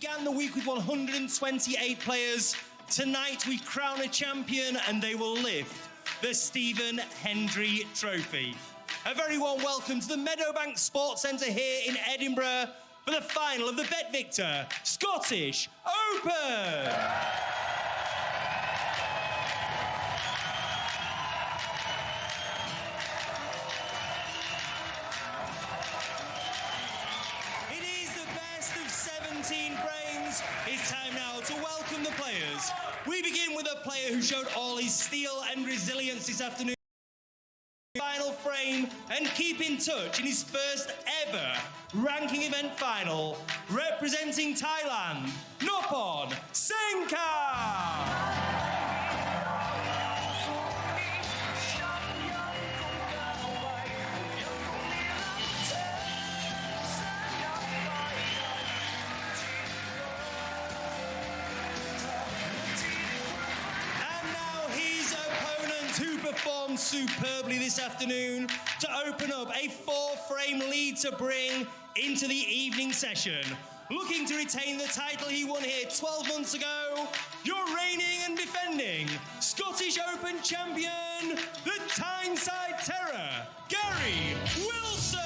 began the week with 128 players. Tonight we crown a champion and they will lift the Stephen Hendry Trophy. A very warm welcome to the Meadowbank Sports Centre here in Edinburgh for the final of the Bet Victor Scottish Open. It is the best of 17 frames. It's time now to welcome the players. We begin with a player who showed all his steel and resilience this afternoon. Final frame and keep in touch in his first ever ranking event final, representing Thailand, Noppon, Saengkham. Who performed superbly this afternoon to open up a 4-frame lead to bring into the evening session. Looking to retain the title he won here 12 months ago, your reigning and defending Scottish Open champion, the Tyneside Terror, Gary Wilson.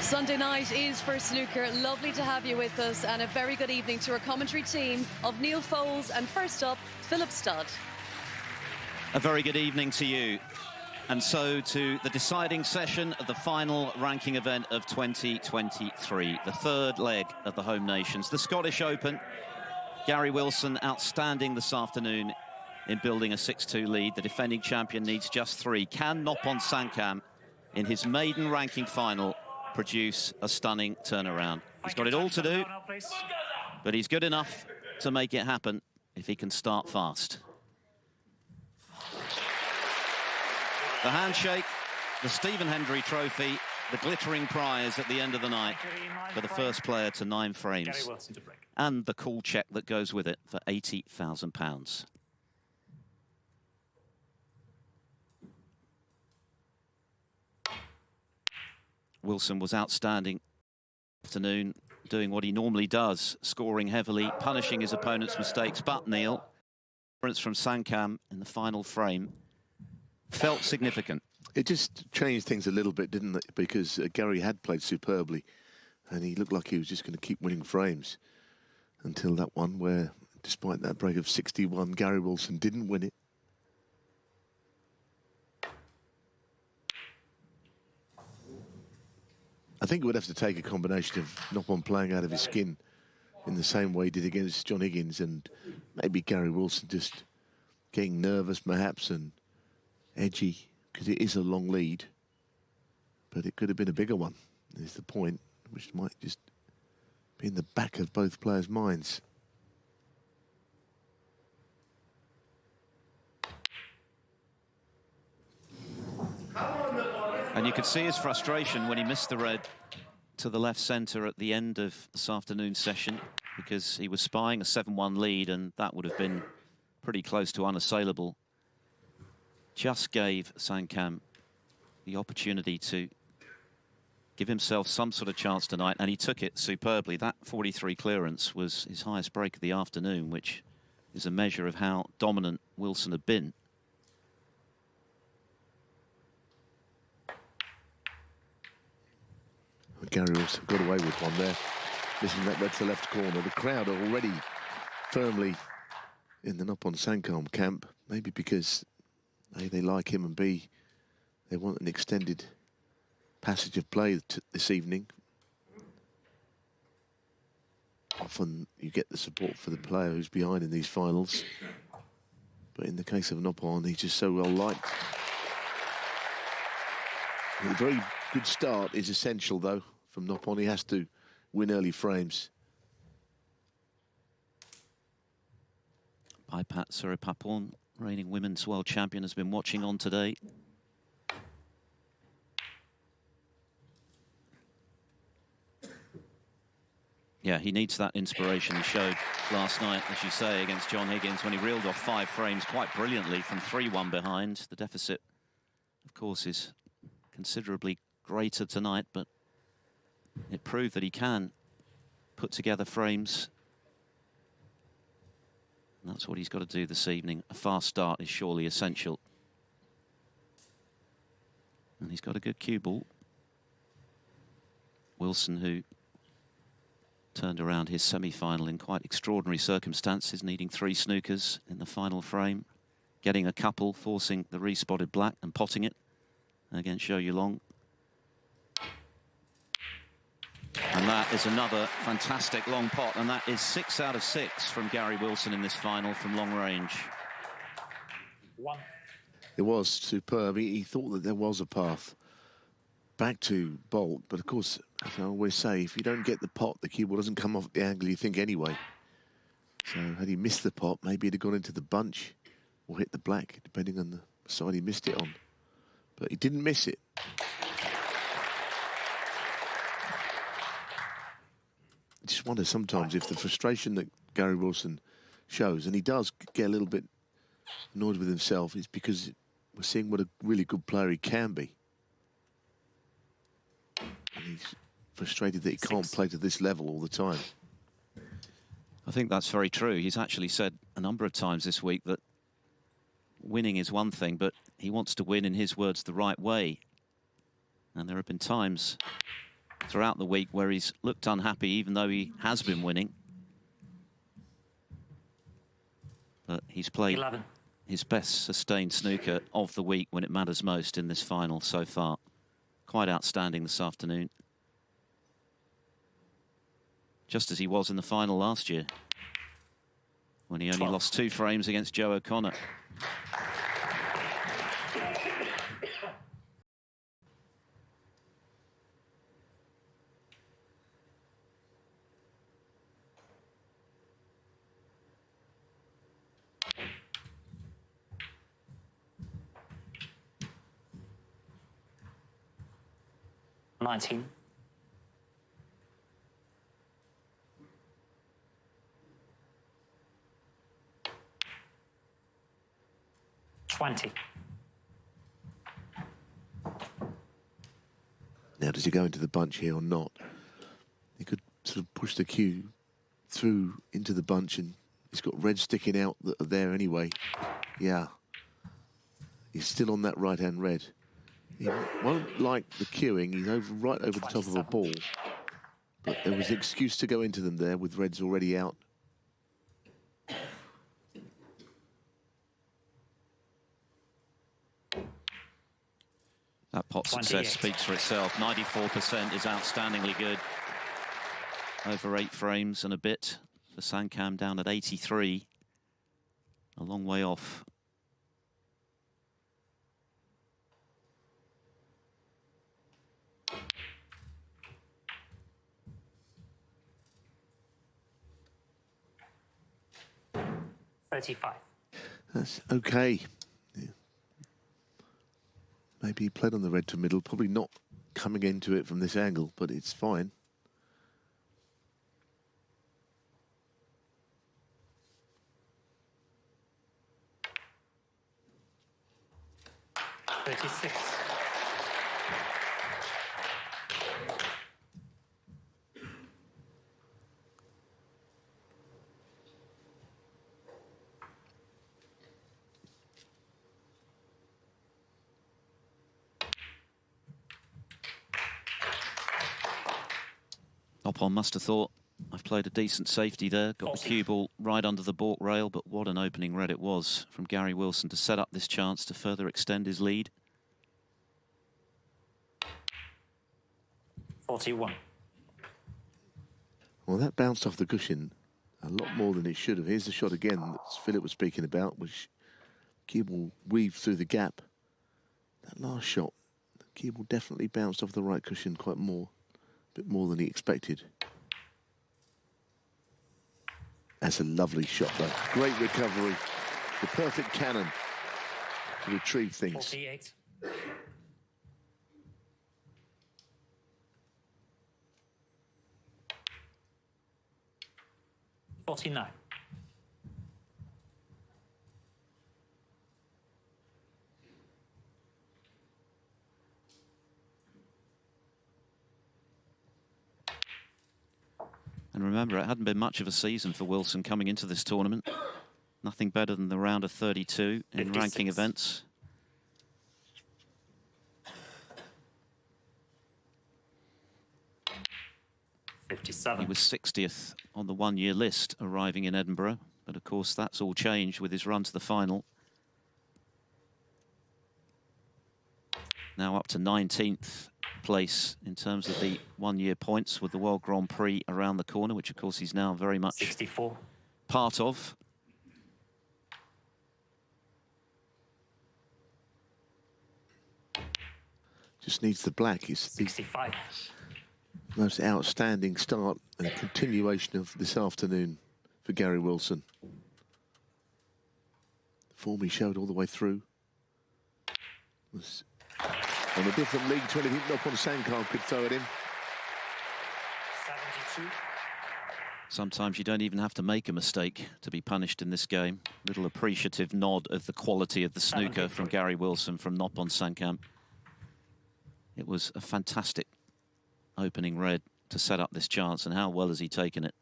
Sunday night is for snooker. Lovely to have you with us, and a very good evening to our commentary team of Neil Foles and, first up, Philip Studd. A very good evening to you. And so to the deciding session of the final ranking event of 2023, the third leg of the home nations, the Scottish Open. Gary Wilson outstanding this afternoon in building a 6-2 lead. The defending champion needs just 3. Can Noppon Saengkham, in his maiden ranking final, produce a stunning turnaround? He's got it all to do, but he's good enough to make it happen if he can start fast. The handshake, the Stephen Hendry Trophy, the glittering prize at the end of the night for the first player to 9 frames, and the call check that goes with it for £80,000. Wilson was outstanding this afternoon, doing what he normally does, scoring heavily, punishing his opponent's mistakes. But, Neil, difference from Saengkham in the final frame felt significant. It just changed things a little bit, didn't it? Because Gary had played superbly, and he looked like he was just going to keep winning frames until that one where, despite that break of 61, Gary Wilson didn't win it. I think it would have to take a combination of Noppon playing out of his skin in the same way he did against John Higgins, and maybe Gary Wilson just getting nervous perhaps and edgy, because it is a long lead, but it could have been a bigger one, is the point, which might just be in the back of both players' minds. And you could see his frustration when he missed the red to the left centre at the end of this afternoon's session, because he was spying a 7-1 lead, and that would have been pretty close to unassailable. Just gave Saengkham the opportunity to give himself some sort of chance tonight, and he took it superbly. That 43 clearance was his highest break of the afternoon, which is a measure of how dominant Wilson had been. Gary also got away with one there, missing that red to left corner. The crowd are already firmly in the Noppon Saengkham camp, maybe because A, they like him, and B, they want an extended passage of play this evening. Often you get the support for the player who's behind in these finals, but in the case of Noppon, he's just so well liked. A very good start is essential, though, from Noppon. He has to win early frames. Baipat Suripapon, reigning women's world champion, has been watching on today. Yeah, he needs that inspiration he showed last night, as you say, against John Higgins, when he reeled off 5 frames quite brilliantly from 3-1 behind. The deficit, of course, is considerably greater tonight, but it proved that he can put together frames. And that's what he's got to do this evening. A fast start is surely essential. And he's got a good cue ball. Wilson, who turned around his semi-final in quite extraordinary circumstances, needing 3 snookers in the final frame, getting a couple, forcing the respotted black and potting it against Zhou Yulong. And that is another fantastic long pot, and that is 6 out of 6 from Gary Wilson in this final from long range. It was superb. He thought that there was a path back to Bolt, but of course, as I always say, if you don't get the pot, the cue ball doesn't come off at the angle you think anyway. So had he missed the pot, maybe he'd have gone into the bunch or hit the black, depending on the side he missed it on. But he didn't miss it. I just wonder sometimes if the frustration that Gary Wilson shows, and he does get a little bit annoyed with himself, is because we're seeing what a really good player he can be. And he's frustrated that he can't play to this level all the time. I think that's very true. He's actually said a number of times this week that winning is one thing, but he wants to win, in his words, the right way. And there have been times throughout the week where he's looked unhappy, even though he has been winning. But he's played 11. His best sustained snooker of the week when it matters most in this final so far. Quite outstanding this afternoon. Just as he was in the final last year, when he only lost 2 frames against Joe O'Connor. $19. 20. Now, does he go into the bunch here or not? He could sort of push the cue through into the bunch, and he's got red sticking out that are there anyway. Yeah. He's still on that right-hand red. He won't like the queuing. He's right over the top of a ball. But there was an excuse to go into them there with reds already out. That pot success speaks for itself. 94% is outstandingly good. Over 8 frames and a bit for Saengkham, down at 83. A long way off. $35. That's okay. Yeah. Maybe he played on the red to middle, probably not coming into it from this angle, but it's fine. $36. Noppon must have thought, I've played a decent safety there, got the cue ball right under the baulk rail, but what an opening red it was from Gary Wilson to set up this chance to further extend his lead. 41. Well, that bounced off the cushion a lot more than it should have. Here's the shot again that Philip was speaking about, which cue ball weaved through the gap. That last shot, the cue ball definitely bounced off the right cushion quite a bit more than he expected. That's a lovely shot, though. Great recovery. The perfect cannon to retrieve things. 48. $49. And remember, it hadn't been much of a season for Wilson coming into this tournament. Nothing better than the round of 32 in 56. ranking events. He 57. was 60th on the one-year list arriving in Edinburgh. But of course, that's all changed with his run to the final. Now up to 19th place in terms of the one-year points with the World Grand Prix around the corner, which of course he's now very much 64. part of. Just needs the black. It's the 65. most outstanding start and continuation of this afternoon for Gary Wilson. The form he showed all the way through was on a different league to anything Noppon Saengkham could throw it in. 72. Sometimes you don't even have to make a mistake to be punished in this game. Little appreciative nod of the quality of the snooker from Gary Wilson from Noppon Saengkham. It was a fantastic opening red to set up this chance, and how well has he taken it?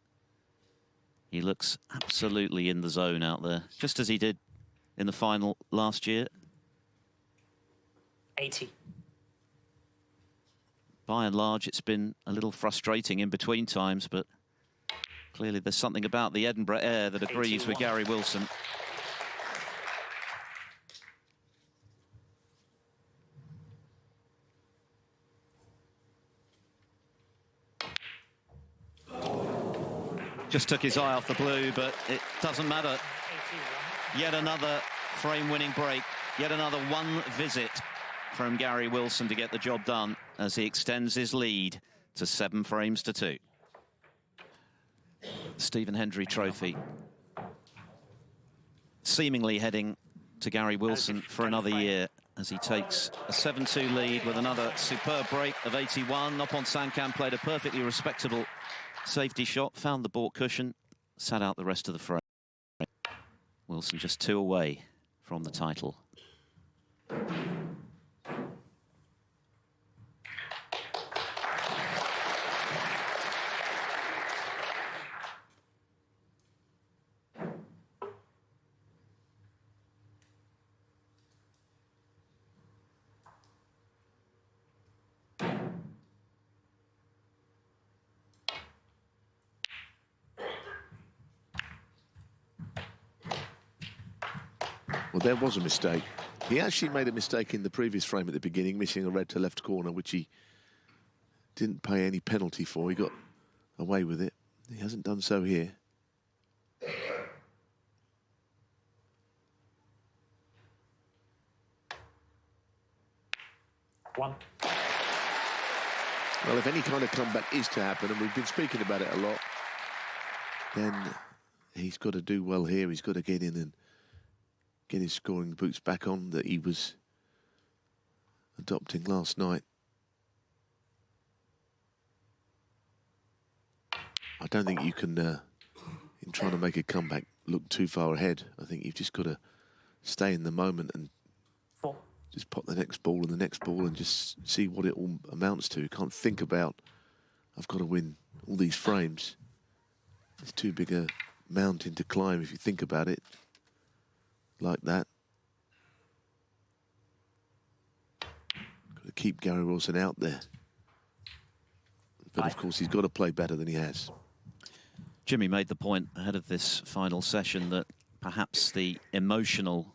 He looks absolutely in the zone out there, just as he did in the final last year. 80. By and large, it's been a little frustrating in between times, but clearly there's something about the Edinburgh air that agrees 81. with Gary Wilson. Just took his eye off the blue, but it doesn't matter. 81. Yet another frame-winning break. Yet another one visit from Gary Wilson to get the job done as he extends his lead to 7 frames to 2. Stephen Hendry Trophy seemingly heading to Gary Wilson for another year as he takes a 7-2 lead with another superb break of 81. Noppon Saengkham played a perfectly respectable safety shot, found the baulk cushion, sat out the rest of the frame. Wilson just 2 away from the title. Well, there was a mistake. He actually made a mistake in the previous frame at the beginning, missing a red to left corner, which he didn't pay any penalty for. He got away with it. He hasn't done so here. One. Well, if any kind of comeback is to happen, and we've been speaking about it a lot, then he's got to do well here. He's got to get in and get his scoring boots back on that he was adopting last night. I don't think you can, in trying to make a comeback, look too far ahead. I think you've just got to stay in the moment and 4. just pop the next ball and the next ball and just see what it all amounts to. You can't think about, I've got to win all these frames. It's too big a mountain to climb if you think about it like that. Got to keep Gary Wilson out there. But of course, he's got to play better than he has. Jimmy made the point ahead of this final session that perhaps the emotional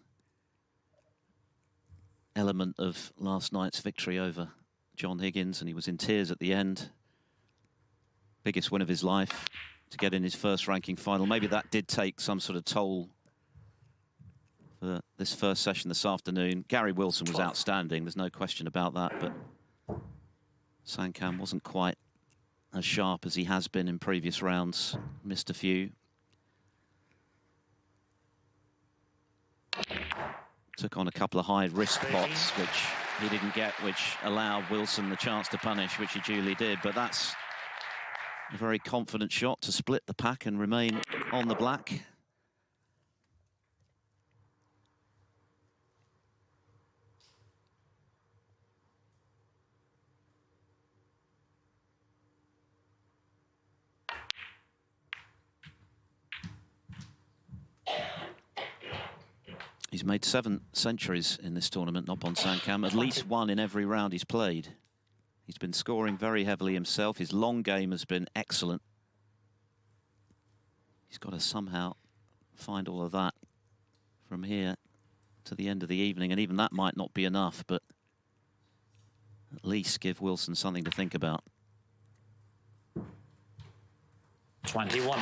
element of last night's victory over John Higgins, and he was in tears at the end. Biggest win of his life to get in his first ranking final. Maybe that did take some sort of toll for this first session this afternoon. Gary Wilson was outstanding, there's no question about that, but Saengkham wasn't quite as sharp as he has been in previous rounds. Missed a few. Took on a couple of high-risk pots, which he didn't get, which allowed Wilson the chance to punish, which he duly did. But that's a very confident shot to split the pack and remain on the black. made 7 centuries in this tournament, Noppon Saengkham, at least 1 in every round he's played. He's been scoring very heavily himself. His long game has been excellent. He's got to somehow find all of that from here to the end of the evening, and even that might not be enough, but at least give Wilson something to think about. 21.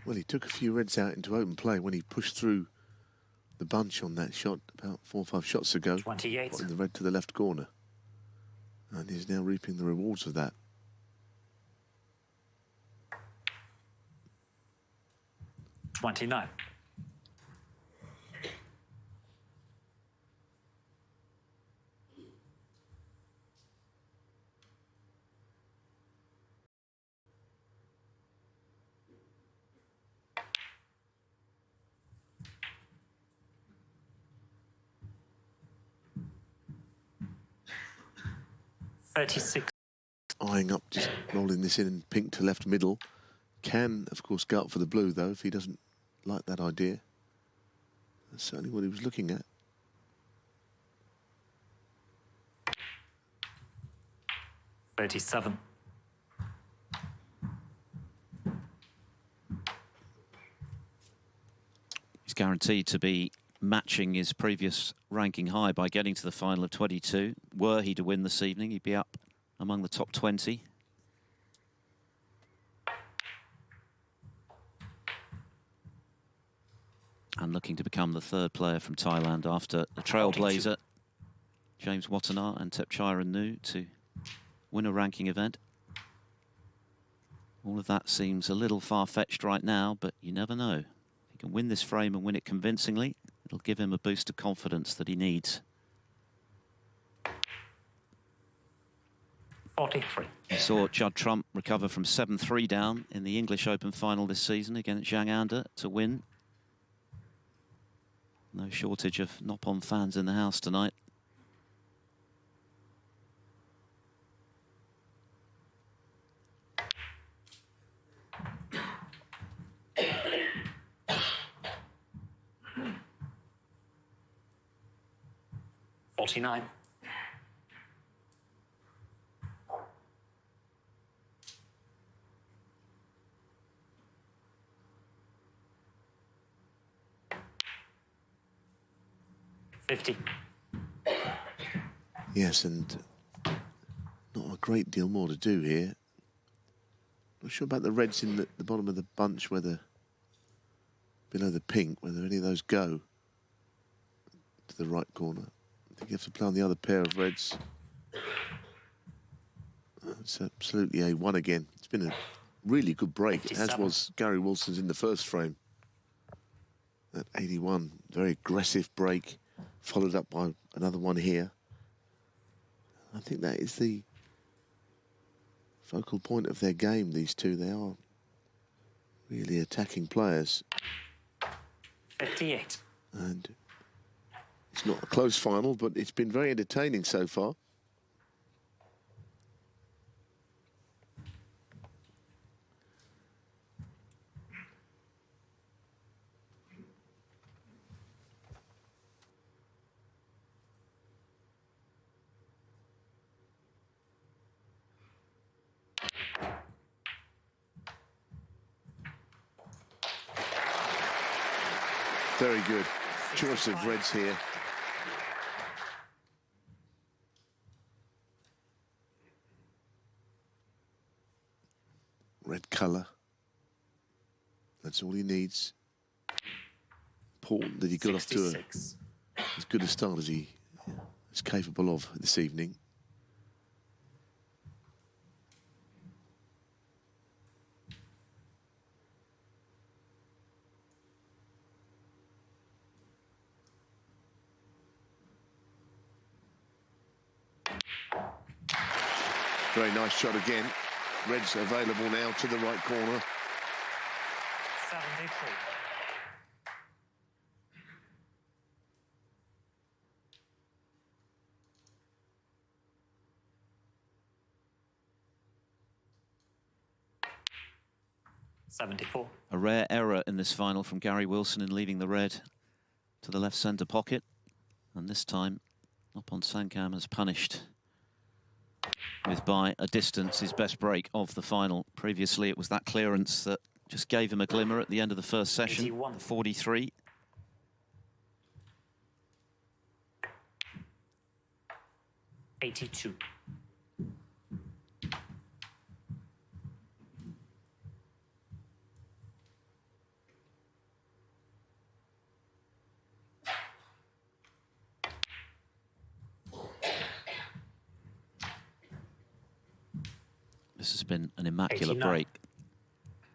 Well, he took a few reds out into open play when he pushed through the bunch on that shot about 4 or 5 shots ago. 28. Putting the red to the left corner. And he's now reaping the rewards of that. $29. 36. Eyeing up, just rolling this in pink to left middle. Can, of course, go up for the blue, though, if he doesn't like that idea. That's certainly what he was looking at. $37. He's guaranteed to be matching his previous ranking high by getting to the final of 22. Were he to win this evening, he'd be up among the top 20. And looking to become the 3rd player from Thailand after the trailblazer, James Watanabe and Thepchairanonu, to win a ranking event. All of that seems a little far-fetched right now, but you never know. If he can win this frame and win it convincingly, it'll give him a boost of confidence that he needs. 43. We saw Judd Trump recover from 7-3 down in the English Open final this season against Zhang Anda to win. No shortage of Noppon fans in the house tonight. $49. 50. Yes, and not a great deal more to do here. Not sure about the reds in the bottom of the bunch, whether below the pink, whether any of those go to the right corner. I think you have to play on the other pair of reds. It's absolutely A1 again. It's been a really good break, 57. as was Gary Wilson's in the first frame. That 81, very aggressive break, followed up by another one here. I think that is the focal point of their game, these two. They are really attacking players. 58. And it's not a close final, but it's been very entertaining so far. Very good choice of reds here. Red colour. That's all he needs. Important that he got off to as good a start as he is capable of this evening. Very nice shot again. Reds available now to the right corner. 73. 74. A rare error in this final from Gary Wilson in leaving the red to the left centre pocket. And this time, Noppon Saengkham has punished with by a distance his best break of the final. Previously, it was that clearance that just gave him a glimmer at the end of the first session. 81. 43. $82. This has been an immaculate 89. break.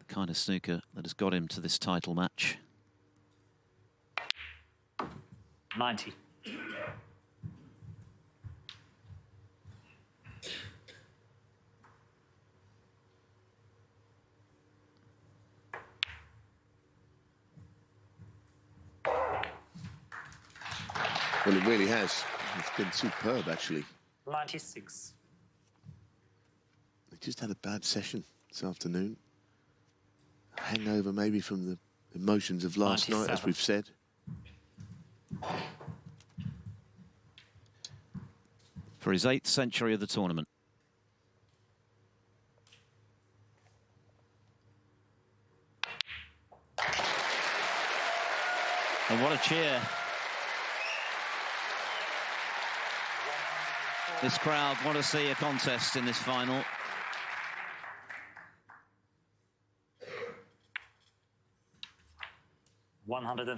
The kind of snooker that has got him to this title match. 90. Well, it really has. It's been superb, actually. 96. He just had a bad session this afternoon. A hangover maybe from the emotions of last night, as 97. we've said. For his 8th century of the tournament. And what a cheer. This crowd want to see a contest in this final. $105.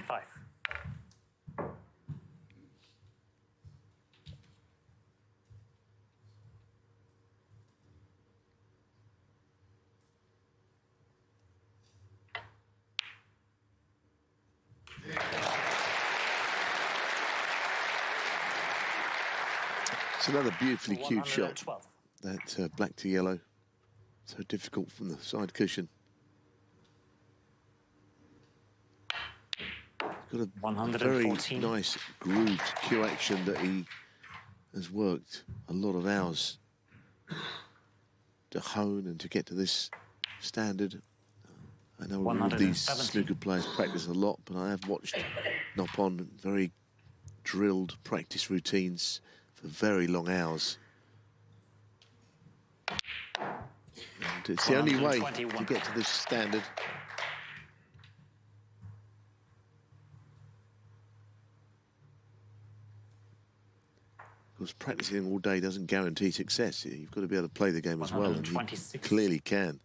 It's another beautifully cute shot. 112. That black to yellow. So difficult from the side cushion. Got a very 114. nice grooved cue action that he has worked a lot of hours to hone and to get to this standard. I know all of these 170. snooker players practice a lot, but I have watched Noppon very drilled practice routines for very long hours. And it's the only way to 121. get to this standard. Because practicing all day doesn't guarantee success. You've got to be able to play the game as well, and he 126. clearly can.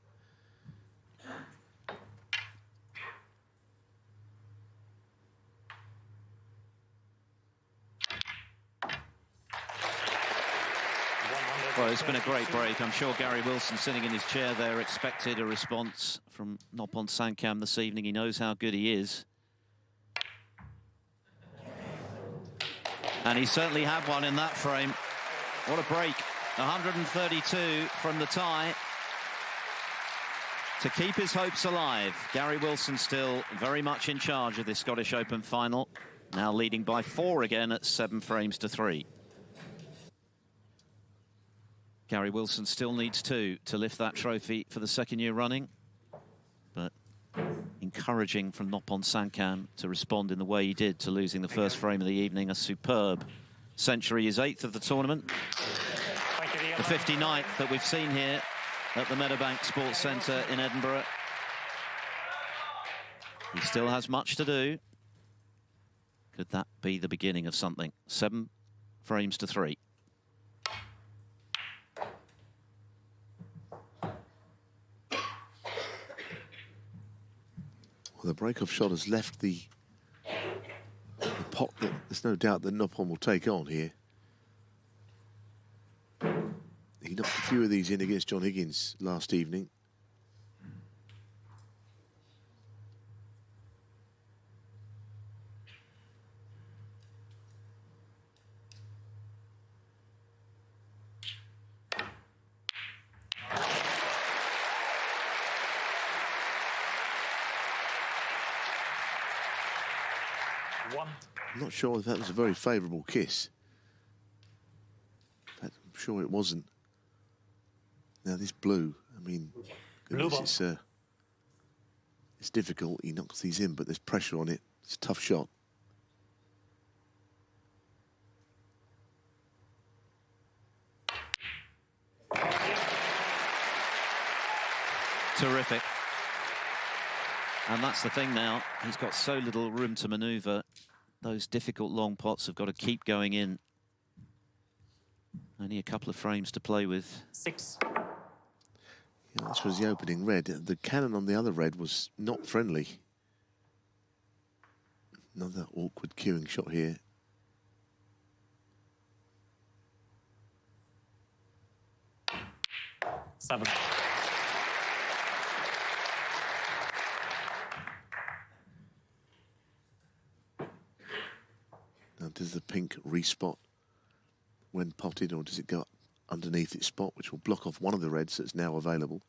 Well, it's been a great break. I'm sure Gary Wilson, sitting in his chair there, expected a response from Noppon Saengkham this evening. He knows how good he is. And he certainly had one in that frame. What a break. 132 from the tie to keep his hopes alive. Gary Wilson still very much in charge of this Scottish Open final. Now leading by 4 again at 7 frames to 3. Gary Wilson still needs 2 to lift that trophy for the 2nd year running. But encouraging from Noppon Saengkham to respond in the way he did to losing the first frame of the evening. A superb century, his 8th of the tournament. The 59th that we've seen here at the Meadowbank Sports Centre in Edinburgh. He still has much to do. Could that be the beginning of something? 7 frames to 3. Well, the break-off shot has left the pot that there's no doubt that Noppon will take on here. He knocked a few of these in against John Higgins last evening. I'm not sure if that was a very favourable kiss. In fact, I'm sure it wasn't. Now this blue, I mean, goodness, It's difficult. He knocks these in, but there's pressure on it. It's a tough shot. Terrific. And that's the thing now. He's got so little room to manoeuvre. Those difficult long pots have got to keep going in. Only a couple of frames to play with. 6. Yeah, this was the opening red. The cannon on the other red was not friendly. Another awkward queuing shot here. Seven. Now, does the pink respot when potted, or does it go underneath its spot, which will block off one of the reds that's now available?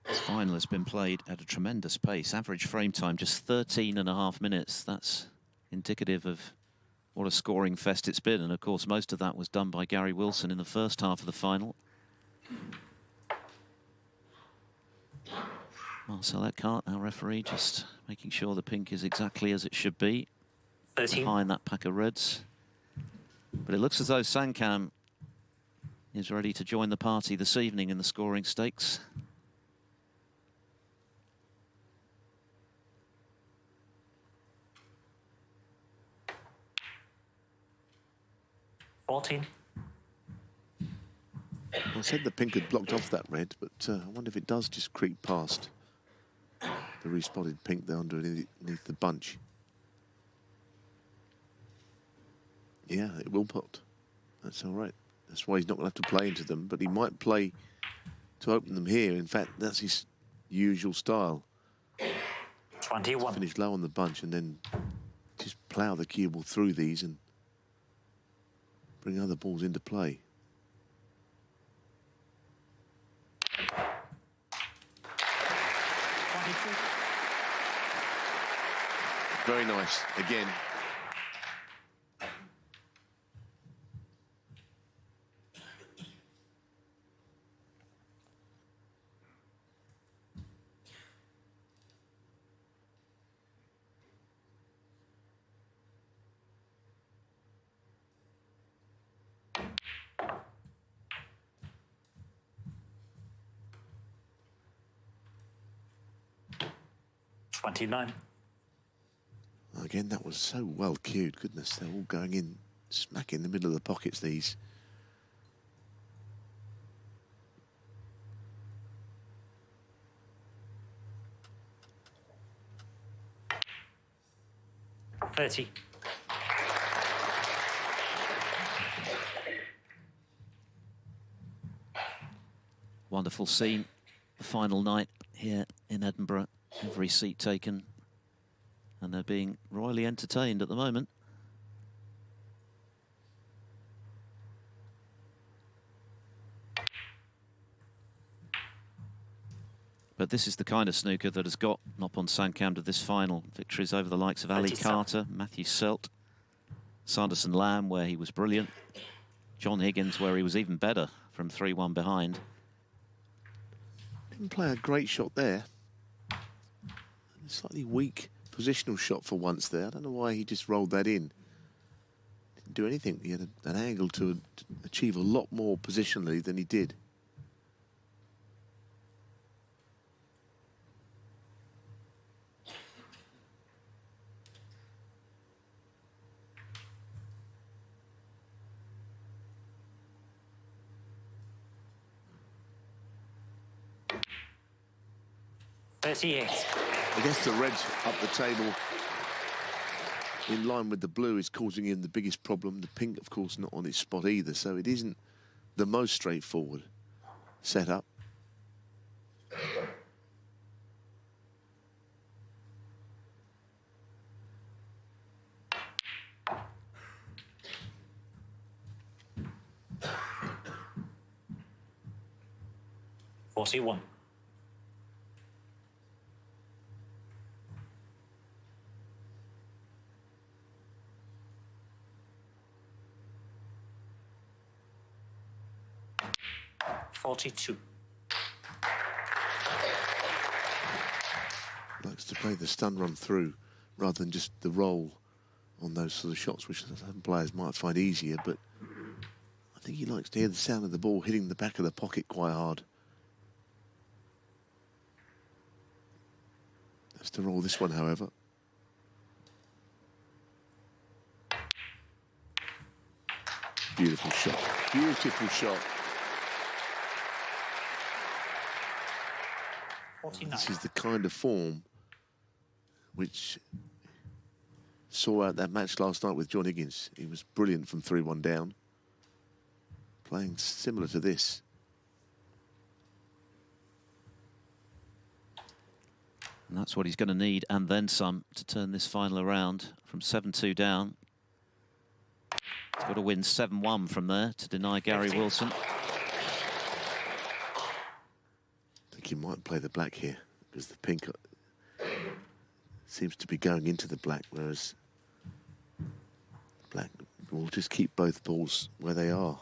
This final has been played at a tremendous pace. Average frame time just 13.5 minutes. That's indicative of what a scoring fest it's been. And of course, most of that was done by Gary Wilson in the first half of the final. Marcel Eckhart, our referee, just making sure the pink is exactly as it should be 13. behind that pack of reds. But it looks as though Saengkham is ready to join the party this evening in the scoring stakes. Well, I said the pink had blocked off that red, but I wonder if it does just creep past the respotted pink there underneath the bunch. Yeah, it will pot. That's all right. That's why he's not going to have to play into them, but he might play to open them here. In fact, that's his usual style. 21. Finish low on the bunch and then just plough the cue ball through these and bring other balls into play. Very nice. Again. Again, that was so well cued. Goodness, they're all going in smack in the middle of the pockets, these. Wonderful scene. The final night here in Edinburgh. Every seat taken. And they're being royally entertained at the moment. But this is the kind of snooker that has got Noppon Saengkham to this final. Victories over the likes of Ali Carter, Matthew Selt, Sanderson Lamb, where he was brilliant. John Higgins, where he was even better from 3-1 behind. Didn't play a great shot there. Slightly weak positional shot for once there. I don't know why he just rolled that in. Didn't do anything. He had an angle to achieve a lot more positionally than he did. I guess the reds up the table in line with the blue is causing him the biggest problem. The pink, of course, not on its spot either, so it isn't the most straightforward setup. 42. Likes to play the stun run through rather than just the roll on those sort of shots, which some players might find easier, but I think he likes to hear the sound of the ball hitting the back of the pocket quite hard. That's to roll this one, however. Beautiful shot. Beautiful shot. 49. This is the kind of form which saw out that match last night with John Higgins. He was brilliant from 3-1 down. Playing similar to this. And that's what he's going to need, and then some, to turn this final around from 7-2 down. He's got to win 7-1 from there to deny Gary Wilson. I think he might play the black here, because the pink seems to be going into the black, whereas black will just keep both balls where they are.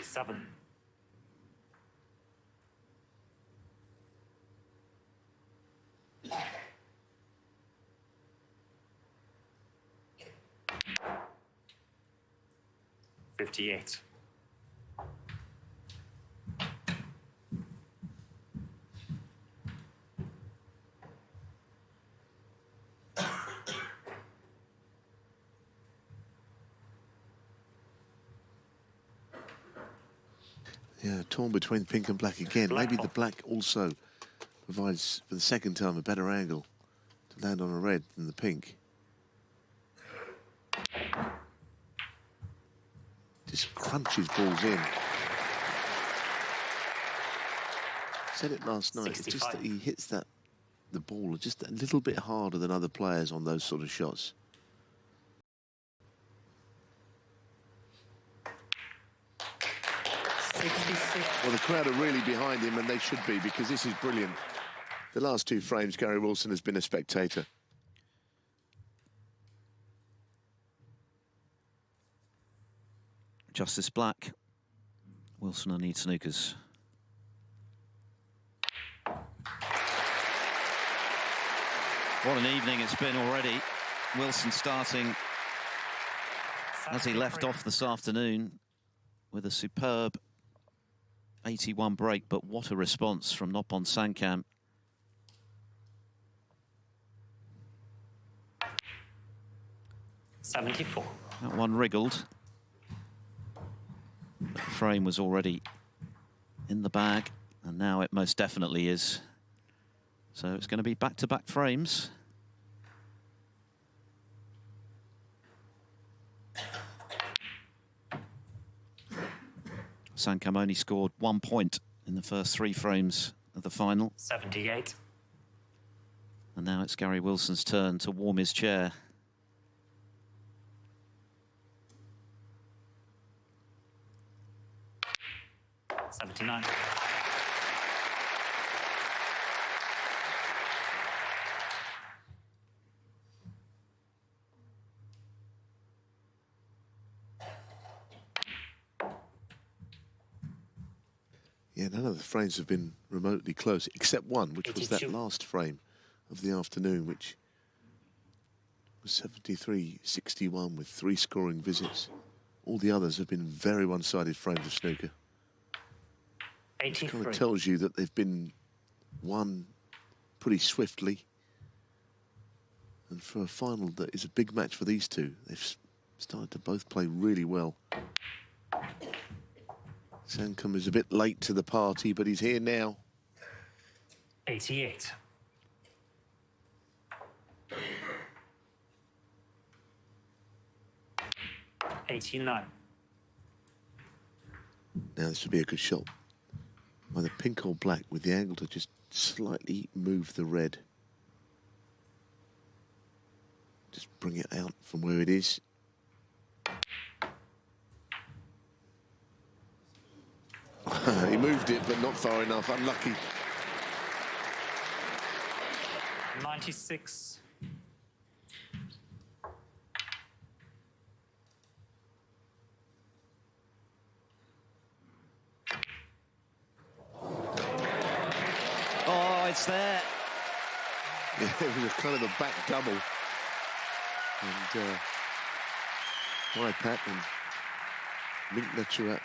Seven. $58. Yeah, torn between pink and black again. Maybe the black also provides, for the second time, a better angle to land on a red than the pink. Just crunches balls in. Said it last night. It's just that he hits the ball just a little bit harder than other players on those sort of shots. Well, the crowd are really behind him, and they should be, because this is brilliant. The last two frames, Gary Wilson has been a spectator. Justice Black. Wilson on need snookers. What an evening it's been already. Wilson starting as he left off this afternoon with a superb 81 break, but what a response from Noppon Saengkham. $74. That one wriggled. But the frame was already in the bag, and now it most definitely is. So it's going to be back-to-back frames. Saengkham only scored 1 point in the first 3 frames of the final. 78. And now it's Gary Wilson's turn to warm his chair. $79. Yeah, none of the frames have been remotely close, except one, which was that 82. last frame of the afternoon, which was 73-61 with 3 scoring visits. All the others have been very one-sided frames of snooker. Which kind 83. of tells you that they've been won pretty swiftly. And for a final that is a big match for these two, they've started to both play really well. Saengkham is a bit late to the party, but he's here now. 88. $89. Now this would be a good shot. Either pink or black, with the angle to just slightly move the red. just bring it out from where it is. He moved it, but not far enough. Unlucky. 96. Oh, it's there. Yeah, it was kind of a back double. And Pat and Mink Naturat,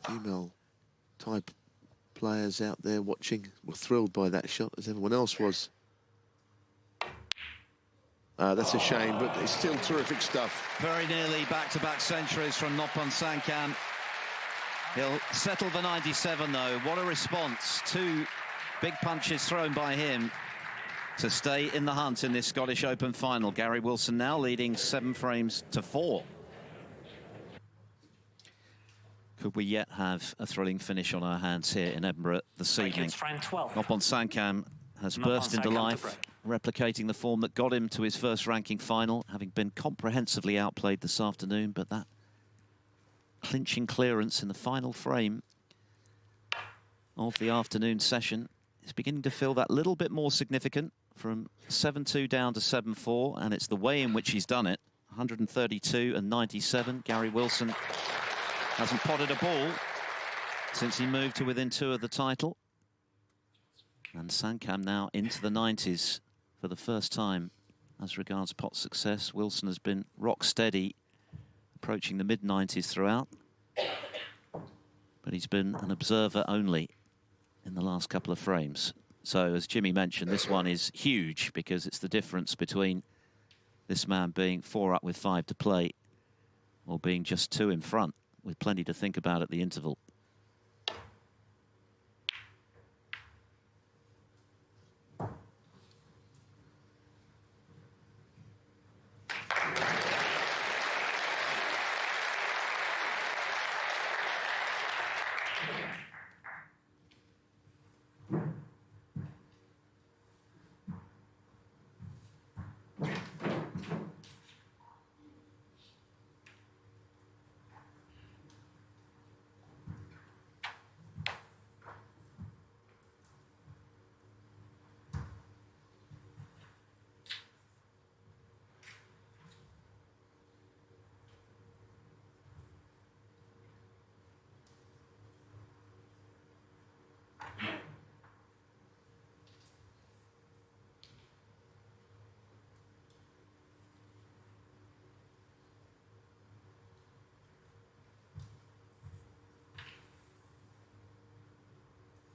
female type players out there watching, were thrilled by that shot, as everyone else was. That's a shame, but it's still terrific stuff. Very nearly back-to-back centuries from Noppon Saengkham. He'll settle the 97, though. What a response. 2 big punches thrown by him to stay in the hunt in this Scottish Open final. Gary Wilson now leading 7 frames to 4. Could we yet have a thrilling finish on our hands here in Edinburgh this evening? Noppon Saengkham has burst into life, replicating the form that got him to his first ranking final, having been comprehensively outplayed this afternoon, but that clinching clearance in the final frame of the afternoon session is beginning to feel that little bit more significant, from 7-2 down to 7-4, and it's the way in which he's done it. 132 and 97. Gary Wilson hasn't potted a ball since he moved to within 2 of the title. And Saengkham now into the 90s for the first time as regards pot success. Wilson has been rock steady, approaching the mid-90s throughout. But he's been an observer only in the last couple of frames. So, as Jimmy mentioned, this one is huge because it's the difference between this man being 4 up with 5 to play or being just 2 in front, with plenty to think about at the interval.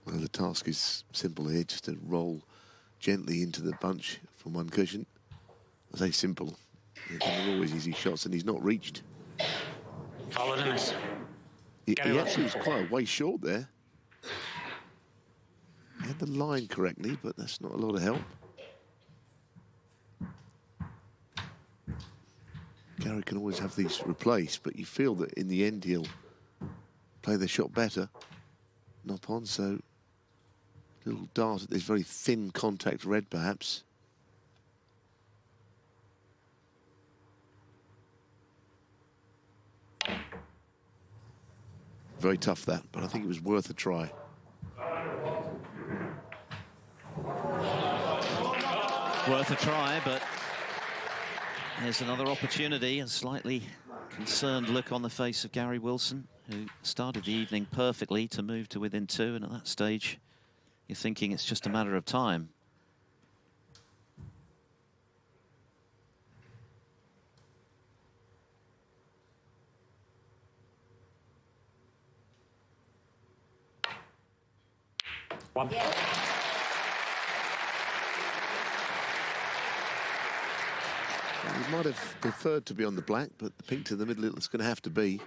Well, the task is simple here, just to roll gently into the bunch from one cushion. I say simple. They're always easy shots, and he's not reached. Follow the miss. He actually was quite a way short there. He had the line correctly, but that's not a lot of help. Gary can always have these replaced, but you feel that in the end he'll play the shot better. Noppon, so little dart at this very thin contact red, perhaps. Very tough, that, but I think it was worth a try. Worth a try, but here's another opportunity. A slightly concerned look on the face of Gary Wilson, who started the evening perfectly to move to within 2, and at that stage you're thinking it's just a matter of time. One. He might have preferred to be on the black, but the pink to the middle, it's going to have to be.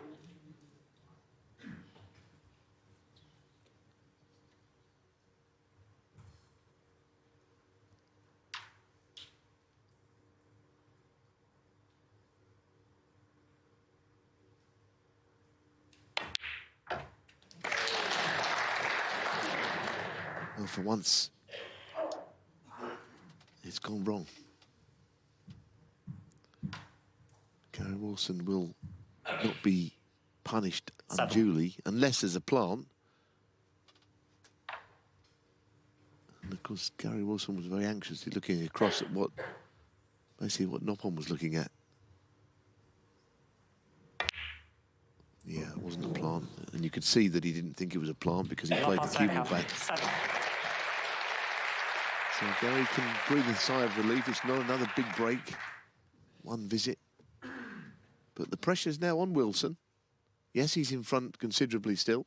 Well, for once, it's gone wrong. Wilson will not be punished unduly unless there's a plant. And of course, Gary Wilson was very anxiously looking across at basically what Noppon was looking at. Yeah, it wasn't a plant. And you could see that he didn't think it was a plant because he played the cue ball back. So Gary can breathe a sigh of relief. It's not another big break. One visit. But the pressure's now on Wilson. Yes, he's in front considerably still,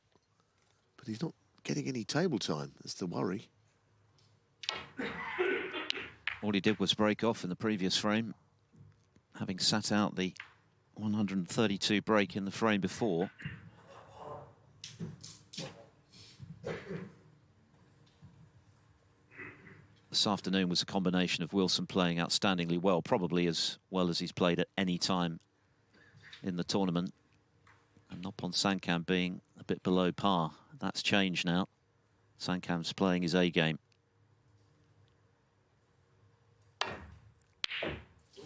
but he's not getting any table time. That's the worry. All he did was break off in the previous frame, having sat out the 132 break in the frame before. This afternoon was a combination of Wilson playing outstandingly well, probably as well as he's played at any time in the tournament, and Noppon Saengkham being a bit below par. That's changed now. Saengkham's playing his A game.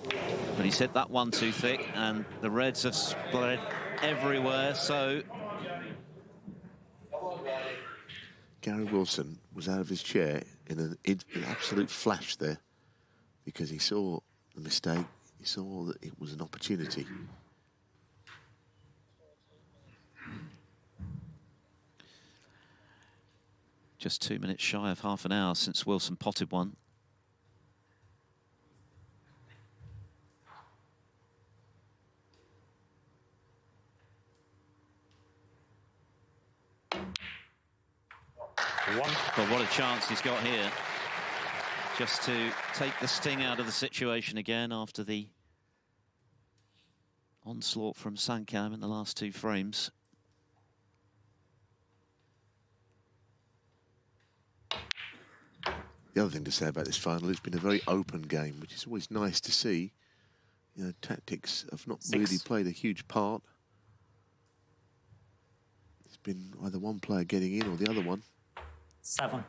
But he's hit that one too thick, and the reds have spread everywhere, so... Gary Wilson was out of his chair in an absolute flash there, because he saw the mistake, he saw that it was an opportunity. Just 2 minutes shy of half an hour since Wilson potted one. But what a chance he's got here, just to take the sting out of the situation again after the onslaught from Saengkham in the last two frames. The other thing to say about this final, it's been a very open game, which is always nice to see. You know, tactics have not really played a huge part. It's been either one player getting in or the other one. 7.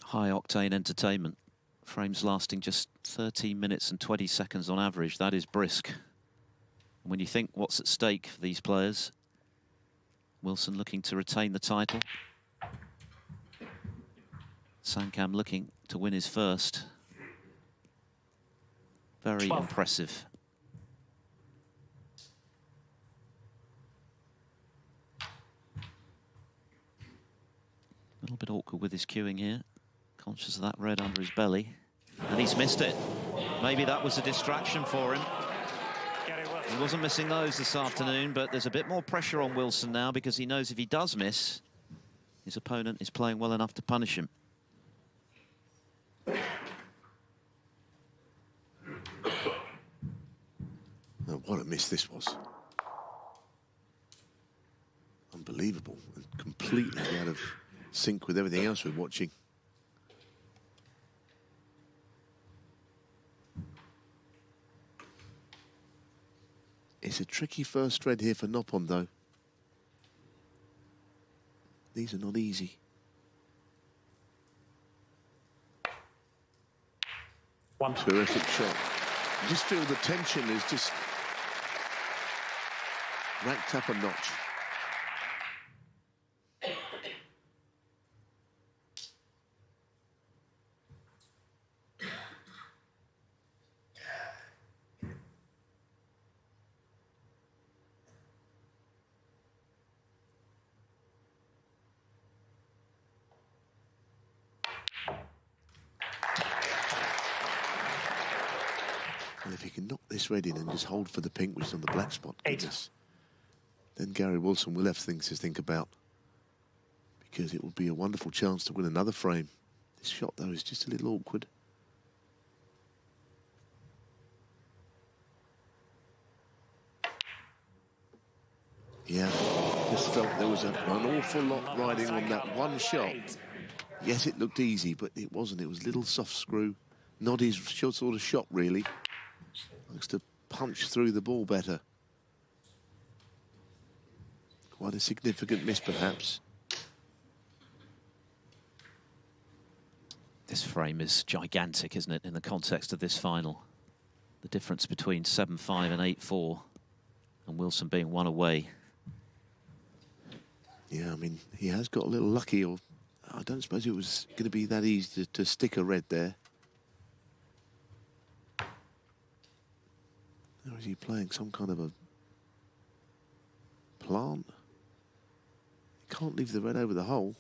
High octane entertainment. Frames lasting just 13 minutes and 20 seconds on average. That is brisk. And when you think what's at stake for these players, Wilson looking to retain the title. Saengkham looking to win his first. Very 12. impressive. A little bit awkward with his cueing here. Conscious of that red under his belly. And he's missed it. Maybe that was a distraction for him. He wasn't missing those this afternoon, but there's a bit more pressure on Wilson now because he knows if he does miss, his opponent is playing well enough to punish him. Oh, what a miss this was. Unbelievable and completely out of sync with everything else we're watching. It's a tricky first red here for Noppon, though. These are not easy. 1. Terrific shot. I just feel the tension is just racked up a notch. And if he can knock this red in and just hold for the pink, which is on the black spot, 8. goodness, then Gary Wilson will have things to think about, because it will be a wonderful chance to win another frame. This shot, though, is just a little awkward. Yeah, just felt there was an awful lot riding on that one shot. Yes, it looked easy, but it wasn't. It was a little soft screw. Not his sort of shot, really. Looks to punch through the ball better. Quite a significant miss, perhaps. This frame is gigantic, isn't it, in the context of this final? The difference between 7-5 and 8-4, and Wilson being one away. Yeah, I mean, he has got a little lucky, or I don't suppose it was going to be that easy to stick a red there. Or is he playing some kind of a plant? He can't leave the red over the hole.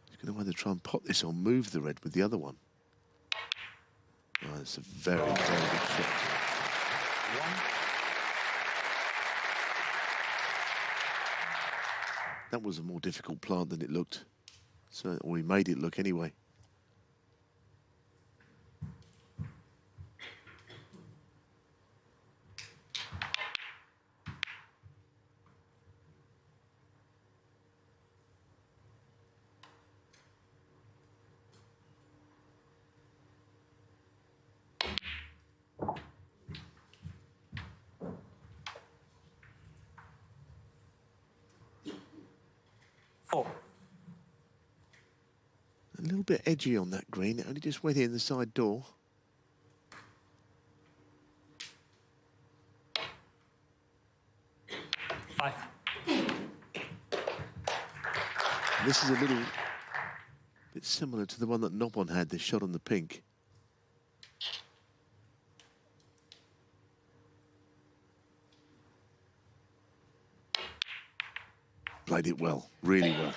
He's going to either try and pot this or move the red with the other one. Oh, that's a very, very good shot. That was a more difficult plant than it looked. So, or he made it look anyway. A little bit edgy on that green. It only just went in the side door. Five. This is a little bit similar to the one that Noppon had, this shot on the pink. Played it well, really well.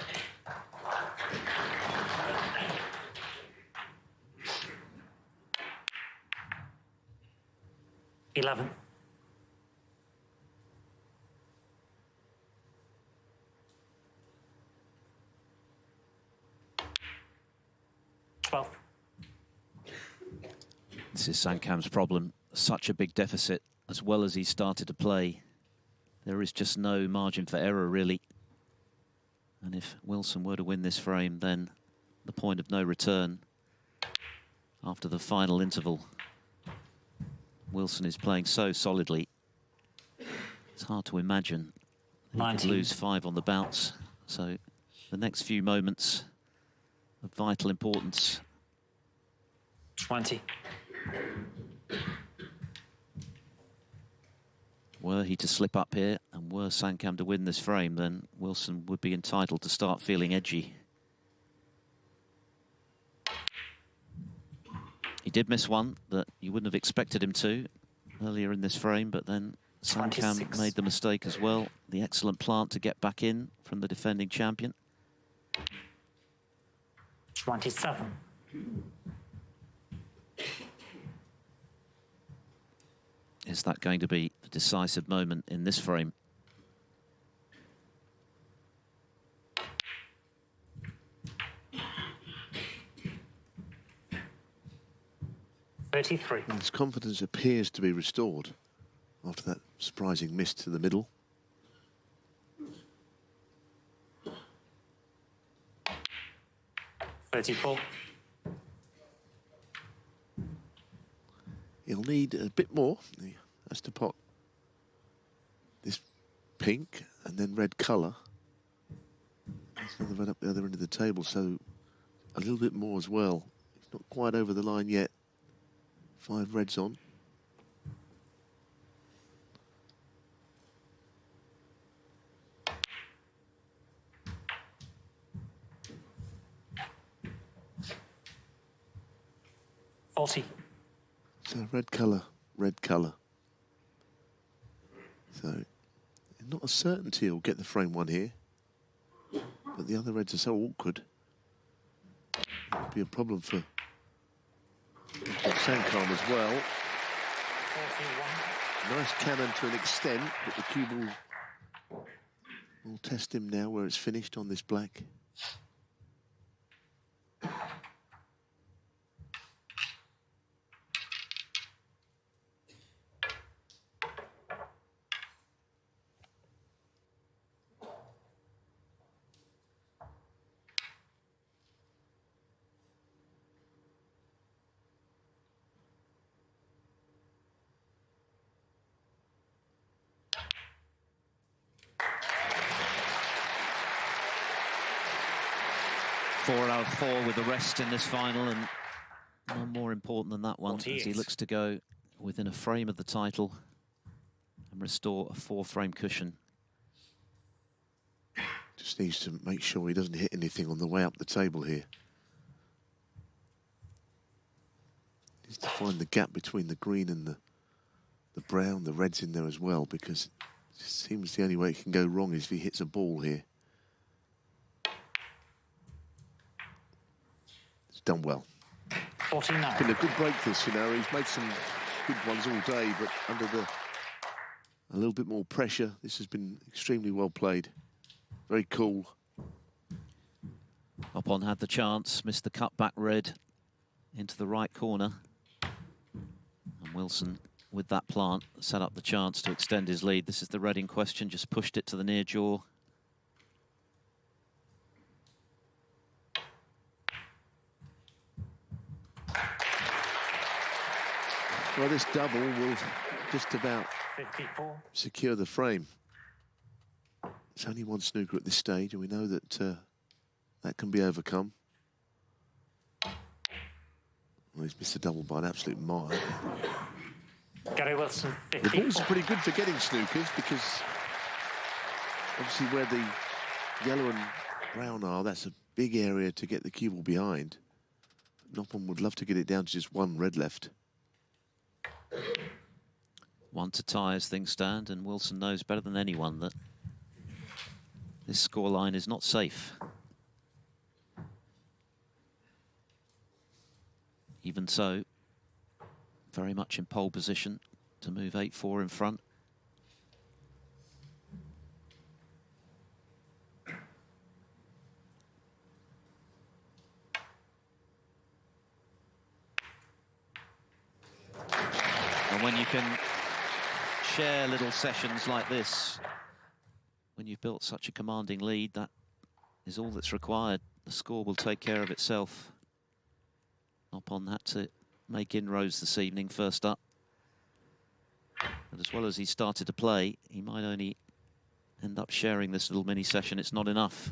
$11. $12. This is Saengkham's problem. Such a big deficit, as well as he started to play. There is just no margin for error, really. And if Wilson were to win this frame, then the point of no return after the final interval. Wilson is playing so solidly. It's hard to imagine he could lose 5 on the bounce. So the next few moments of vital importance. 20. Were he to slip up here and were Saengkham to win this frame, then Wilson would be entitled to start feeling edgy. He did miss one that you wouldn't have expected him to earlier in this frame, but then Saengkham 26. made the mistake as well. The excellent plant to get back in from the defending champion. 27. Is that going to be a decisive moment in this frame? $33. His confidence appears to be restored after that surprising miss to the middle. $34. He'll need a bit more. He has to pot this pink and then red colour. There's another red up the other end of the table, so a little bit more as well. He's not quite over the line yet. 5 reds on. $40. So red colour, red colour. So not a certainty he'll get the frame one here. But the other reds are so awkward. It'll be a problem for Saengkham as well. 41. Nice cannon to an extent, but the cue will test him now where it's finished on this black. 4 out of 4 with the rest in this final, and none more important than that one, as he 48. looks to go within a frame of the title and restore a 4-frame cushion. Just needs to make sure he doesn't hit anything on the way up the table here. Needs to find the gap between the green and the brown. The red's in there as well, because it seems the only way it can go wrong is if he hits a ball here. It's done well. 49. It's been a good break this, you know. He's made some good ones all day, but under a little bit more pressure, this has been extremely well played. Very cool. Noppon had the chance, missed the cutback red into the right corner. And Wilson, with that plant, set up the chance to extend his lead. This is the red in question, just pushed it to the near jaw. Well, this double will just about 54. secure the frame. It's only one snooker at this stage, and we know that that can be overcome. Well, he's missed a double by an absolute mile. Gary Wilson, The balls 54. are pretty good for getting snookers, because obviously where the yellow and brown are, that's a big area to get the cue ball behind. Noppon would love to get it down to just one red left. 1 to tie as things stand, and Wilson knows better than anyone that this scoreline is not safe. Even so, very much in pole position to move 8-4 in front. And when you can share little sessions like this, when you've built such a commanding lead, that is all that's required. The score will take care of itself. Noppon had to make inroads this evening, first up. But as well as he started to play, he might only end up sharing this little mini session. It's not enough.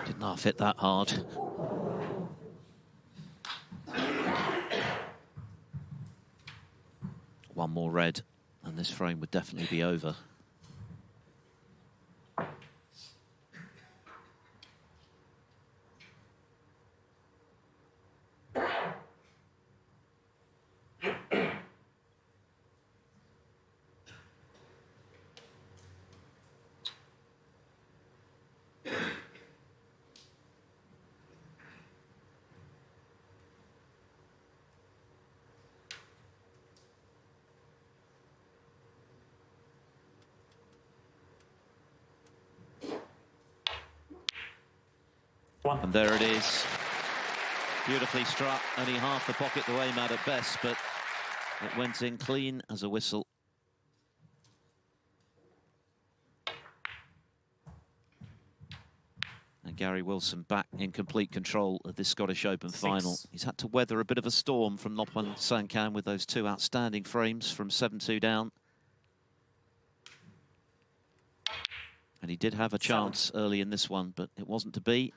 Did not hit that hard. One more red, and this frame would definitely be over. And there it is. Beautifully struck, only half the pocket the way mad at best, but it went in clean as a whistle. And Gary Wilson back in complete control of this Scottish Open final. He's had to weather a bit of a storm from Noppon Saengkham with those two outstanding frames from 7-2 down. And he did have a chance early in this one, but it wasn't to be.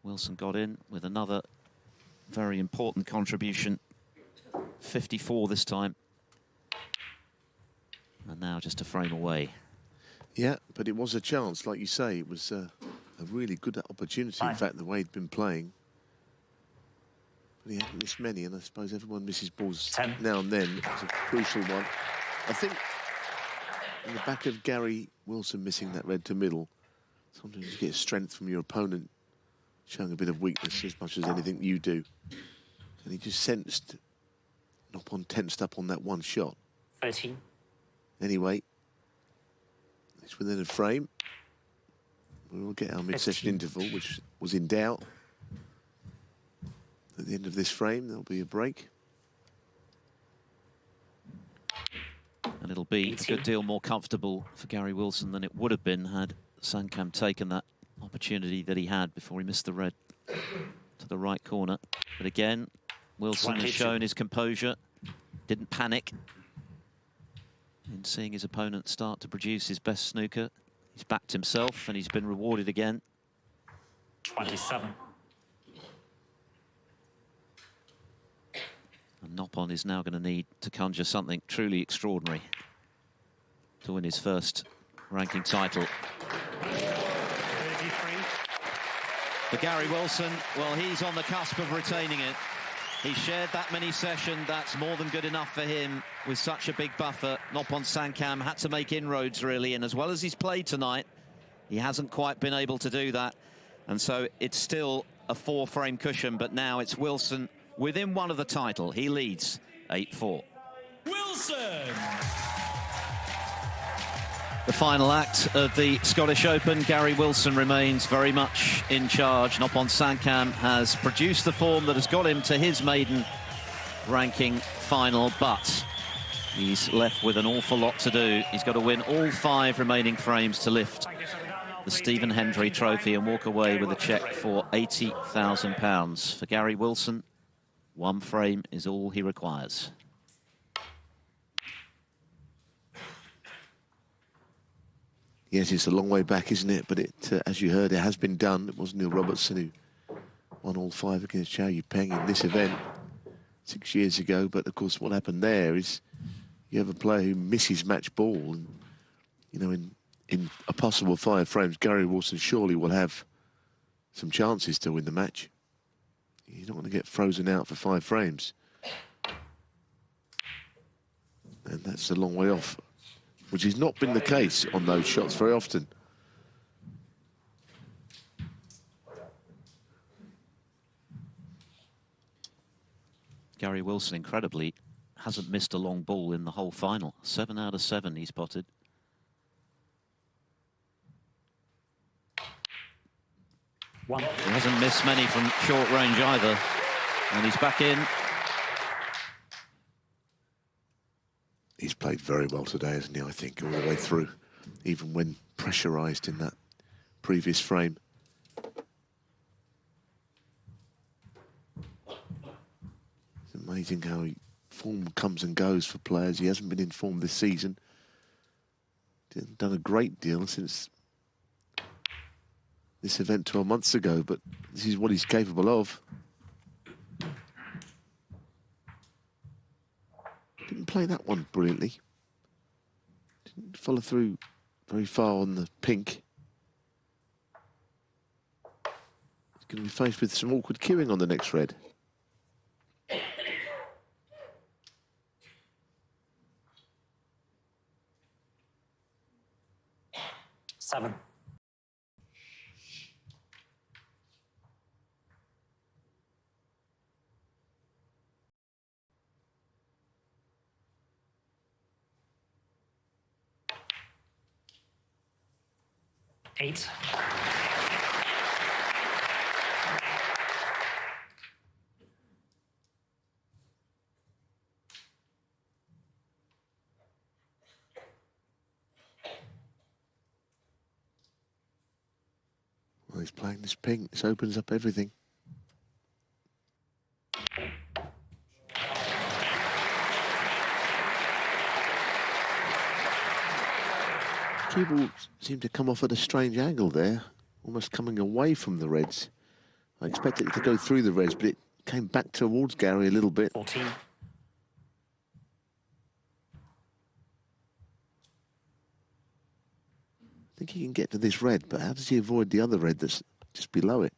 Wilson got in with another very important contribution. 54 this time. And now just a frame away. Yeah, but it was a chance, like you say. It was a really good opportunity, in fact, the way he'd been playing. But he hadn't missed many, and I suppose everyone misses balls now and then. It's a crucial one. I think in the back of Gary Wilson missing that red to middle, Sometimes you get strength from your opponent showing a bit of weakness as much as anything you do. And he just sensed Noppon tensed up on that one shot. 13. Anyway, it's within a frame. We'll get our mid-session interval, which was in doubt. At the end of this frame, there'll be a break. And it'll be a good deal more comfortable for Gary Wilson than it would have been had Saengkham taken that opportunity that he had before he missed the red to the right corner. But again, Wilson has shown his composure, didn't panic in seeing his opponent start to produce his best snooker. He's backed himself and he's been rewarded again. 27. And Noppon is now going to need to conjure something truly extraordinary to win his first ranking title. 33. For Gary Wilson, well, he's on the cusp of retaining it. He shared that many sessions. That's more than good enough for him with such a big buffer. Noppon Saengkham had to make inroads, really, and as well as he's played tonight, he hasn't quite been able to do that. And so it's still a 4-frame cushion, but now it's Wilson within one of the title. He leads 8-4. Wilson! The final act of the Scottish Open, Gary Wilson remains very much in charge. Noppon Saengkham has produced the form that has got him to his maiden ranking final, but he's left with an awful lot to do. He's got to win all 5 remaining frames to lift the Stephen Hendry Trophy and walk away with a cheque for £80,000. For Gary Wilson, 1 frame is all he requires. Yes, it's a long way back, isn't it? But it, as you heard, it has been done. It was Neil Robertson who won all 5 against Chow Yu-peng in this event 6 years ago. But of course, what happened there is you have a player who misses match ball, and you know, in a possible 5 frames, Gary Wilson surely will have some chances to win the match. He's not going to get frozen out for 5 frames, and that's a long way off, which has not been the case on those shots very often. Gary Wilson, incredibly, hasn't missed a long ball in the whole final. 7 out of 7 he's potted. One. He hasn't missed many from short range either. And he's back in. He's played very well today, hasn't he, I think, all the way through, even when pressurised in that previous frame. It's amazing how form comes and goes for players. He hasn't been in form this season. Done a great deal since this event 12 months ago, but this is what he's capable of. Didn't play that one brilliantly. Didn't follow through very far on the pink. He's going to be faced with some awkward queuing on the next red. Seven. Eight. Well, he's playing this pink. This opens up everything. Cue ball seemed to come off at a strange angle there, almost coming away from the reds. I expected it to go through the reds, but it came back towards Gary a little bit. 14. I think he can get to this red, but how does he avoid the other red that's just below it?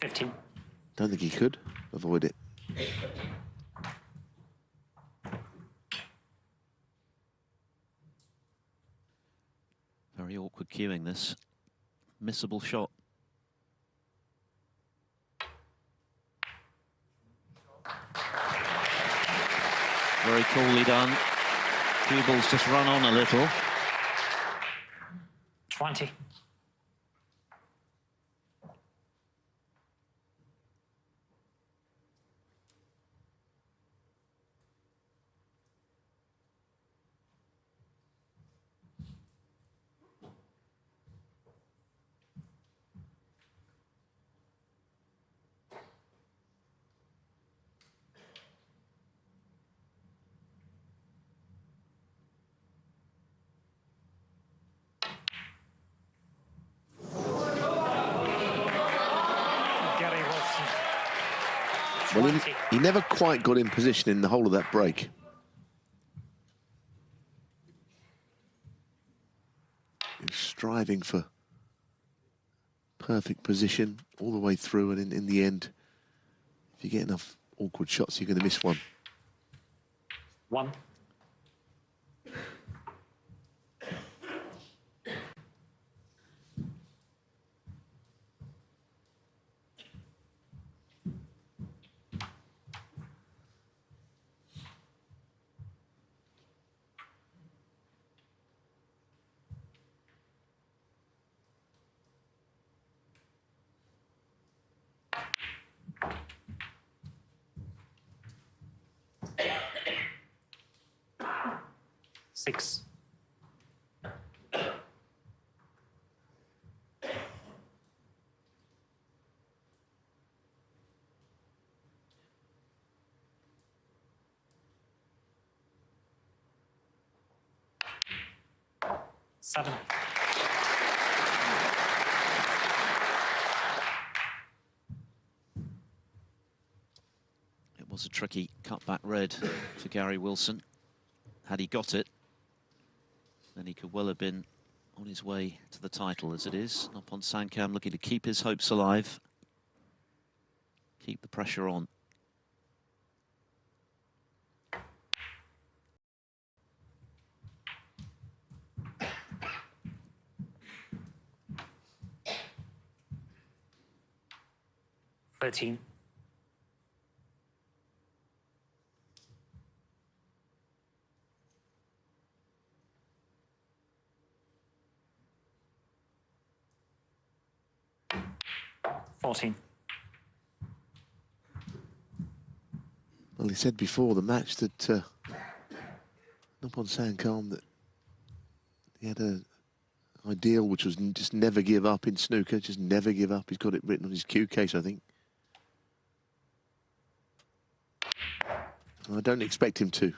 15. Don't think he could avoid it. Very awkward cueing this. Missable shot. Very coolly done. Cue ball's just run on a little. 20. Gary Wilson. Well, 20. he never quite got in position in the whole of that break. He was striving for perfect position all the way through, and in the end, if you get enough awkward shots, you're going to miss one. 1. Six. Seven. It was a tricky cutback red for Gary Wilson. Had he got it, then he could well have been on his way to the title. As it is, Noppon Saengkham looking to keep his hopes alive, keep the pressure on. Thirteen. Fourteen. Well, he said before the match that Noppon Saengkham that he had a ideal which was just never give up in snooker, just never give up. He's got it written on his cue case, I think. I don't expect him to.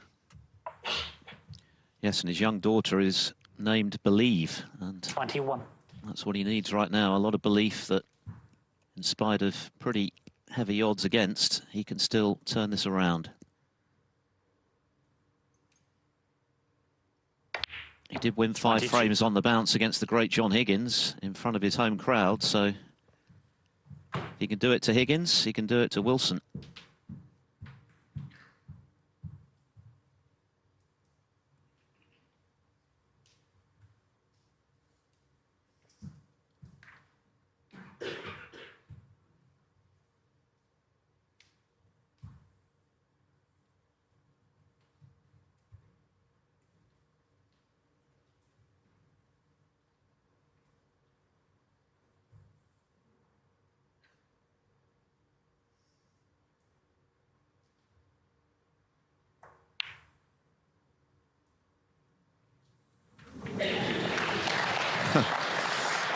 Yes, and his young daughter is named Believe, and 21. that's what he needs right now. A lot of belief that, in spite of pretty heavy odds against, he can still turn this around. He did win 5 22. frames on the bounce against the great John Higgins in front of his home crowd, so if he can do it to Higgins, he can do it to Wilson.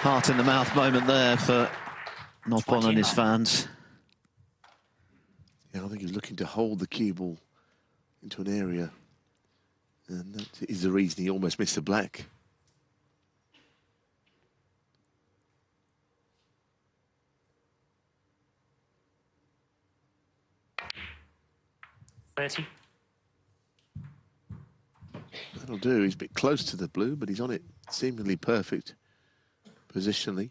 Heart in the mouth moment there for Noppon and his fans. Yeah, I think he's looking to hold the cue ball into an area, and that is the reason he almost missed the black. That'll do. He's a bit close to the blue, but he's on it seemingly perfect positionally.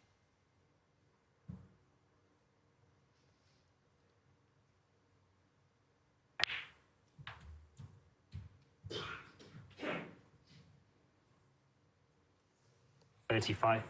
35.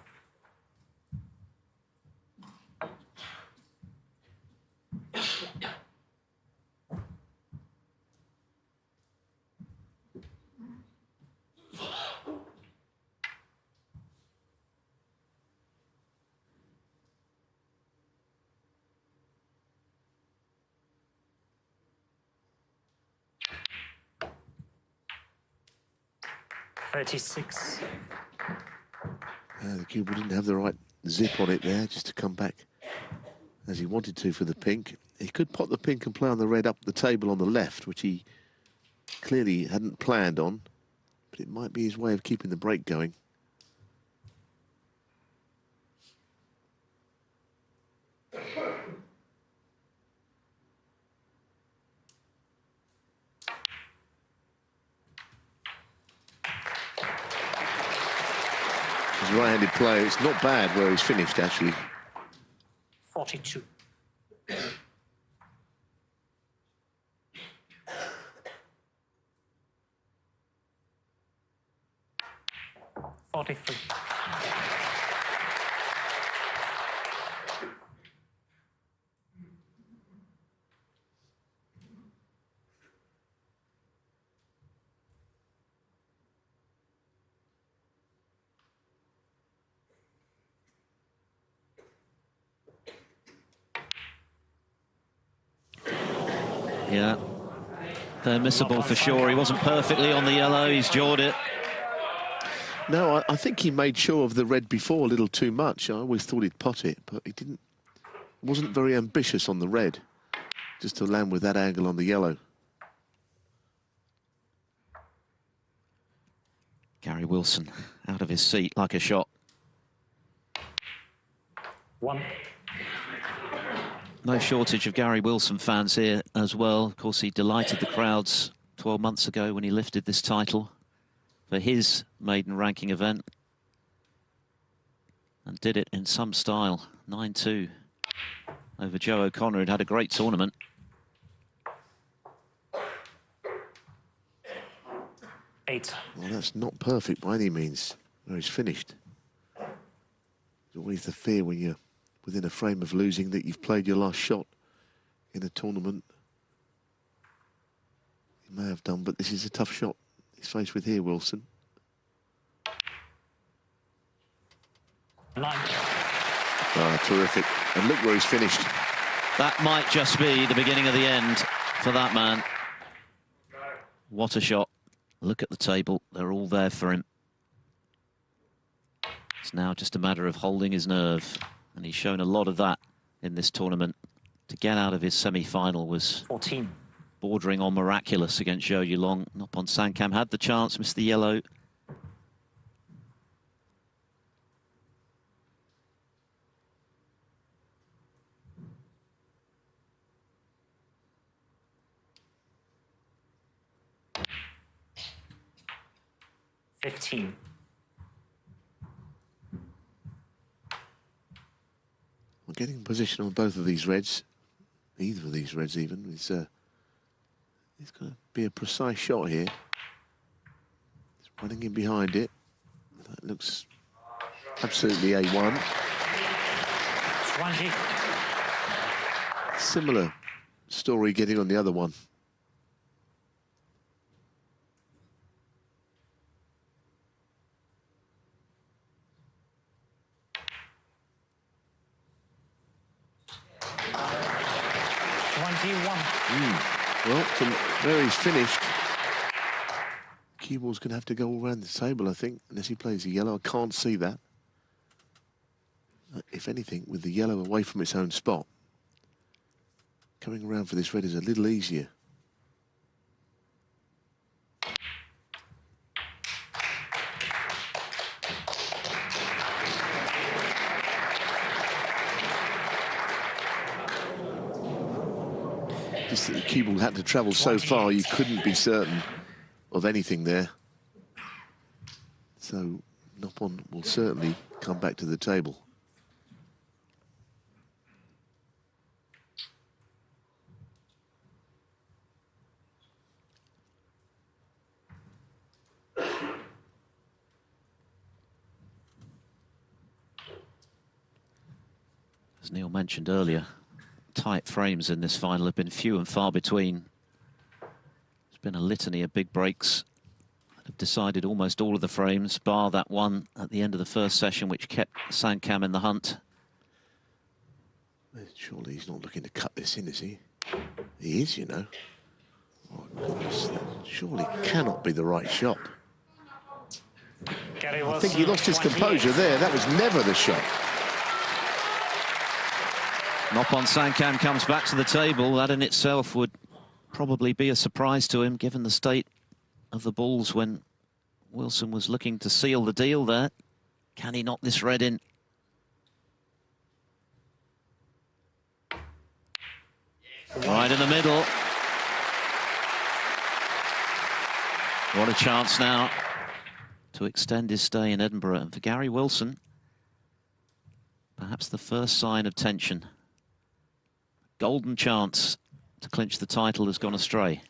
The cue ball didn't have the right zip on it there, just to come back as he wanted to for the pink. He could pot the pink and play on the red up the table on the left, which he clearly hadn't planned on, but it might be his way of keeping the break going. He's a right-handed player. It's not bad where he's finished, actually. 42. Yeah, they're missable for sure. He wasn't perfectly on the yellow. He's jawed it. No, I think he made sure of the red before a little too much. I always thought he'd pot it, but he didn't. Wasn't very ambitious on the red, just to land with that angle on the yellow. Gary Wilson out of his seat like a shot. 1. No shortage of Gary Wilson fans here as well. Of course, he delighted the crowds 12 months ago when he lifted this title for his maiden ranking event. And did it in some style. 9-2 over Joe O'Connor, who'd had a great tournament. Eight. Well, that's not perfect by any means, where he's finished. There's always the fear when you're within a frame of losing that you've played your last shot in a tournament. He may have done, but this is a tough shot he's faced with here, Wilson. 9. Ah, terrific. And look where he's finished. That might just be the beginning of the end for that man. What a shot. Look at the table. They're all there for him. It's now just a matter of holding his nerve. And he's shown a lot of that in this tournament. To get out of his semi-final was 14. Bordering on miraculous against Zhou Yulong. Noppon Saengkham had the chance, missed the yellow. We're getting position on both of these reds. Either of these reds even. It's going to be a precise shot here. He's running in behind it. That looks absolutely A1. 20. Similar story getting on the other one. Well, from where he's finished, cue ball's going to have to go all around the table, I think, unless he plays a yellow. I can't see that. If anything, with the yellow away from its own spot, coming around for this red is a little easier. Just that the cue ball had to travel so far, you couldn't be certain of anything there. So Noppon will certainly come back to the table. As Neil mentioned earlier, tight frames in this final have been few and far between. There's been a litany of big breaks that have decided almost all of the frames, bar that one at the end of the first session, which kept Saengkham in the hunt. Surely he's not looking to cut this in, is he? He is, you know. Oh, goodness, that surely cannot be the right shot. I think he lost his composure there. That was never the shot. Noppon Saengkham comes back to the table. That in itself would probably be a surprise to him, given the state of the balls when Wilson was looking to seal the deal there. Can he knock this red in? Right in the middle. What a chance now to extend his stay in Edinburgh. And for Gary Wilson, perhaps the first sign of tension. Golden chance to clinch the title has gone astray.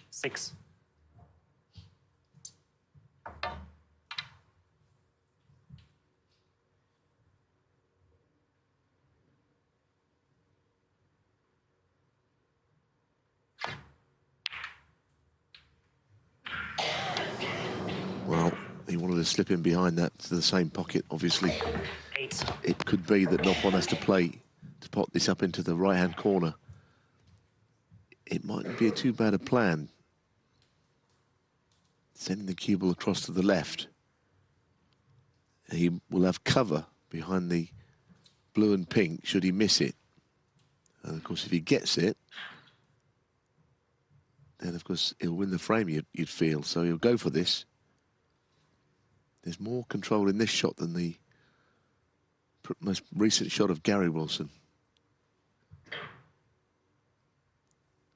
Six. Well, he wanted to slip in behind that to the same pocket, obviously. Eight. It could be that Noppon has to play to pot this up into the right-hand corner. It mightn't be too bad a plan. Sending the cue ball across to the left. He will have cover behind the blue and pink should he miss it. And of course, if he gets it, then of course he'll win the frame, you'd feel. So he'll go for this. There's more control in this shot than the most recent shot of Gary Wilson.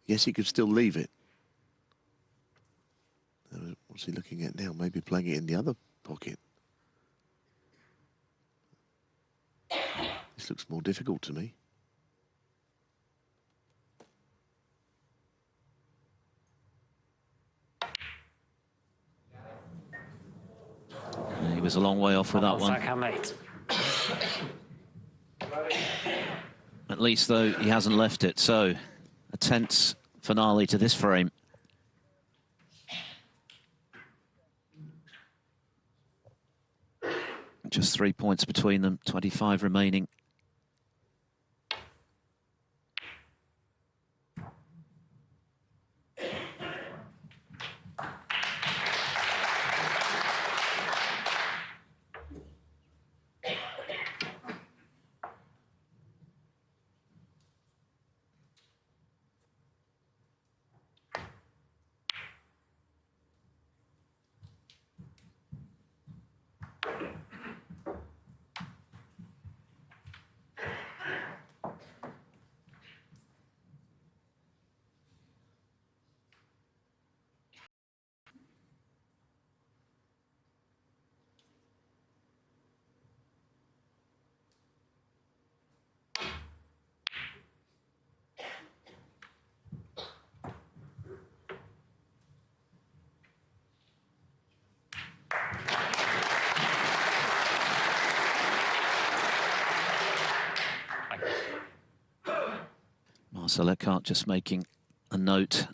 Yes, he could still leave it. What's he looking at now? Maybe playing it in the other pocket. This looks more difficult to me. He was a long way off with that one. Saengkham, eight. At least, though, he hasn't left it. So, a tense finale to this frame. Just 3 points between them, 25 remaining. Marcel Eckhart just making a note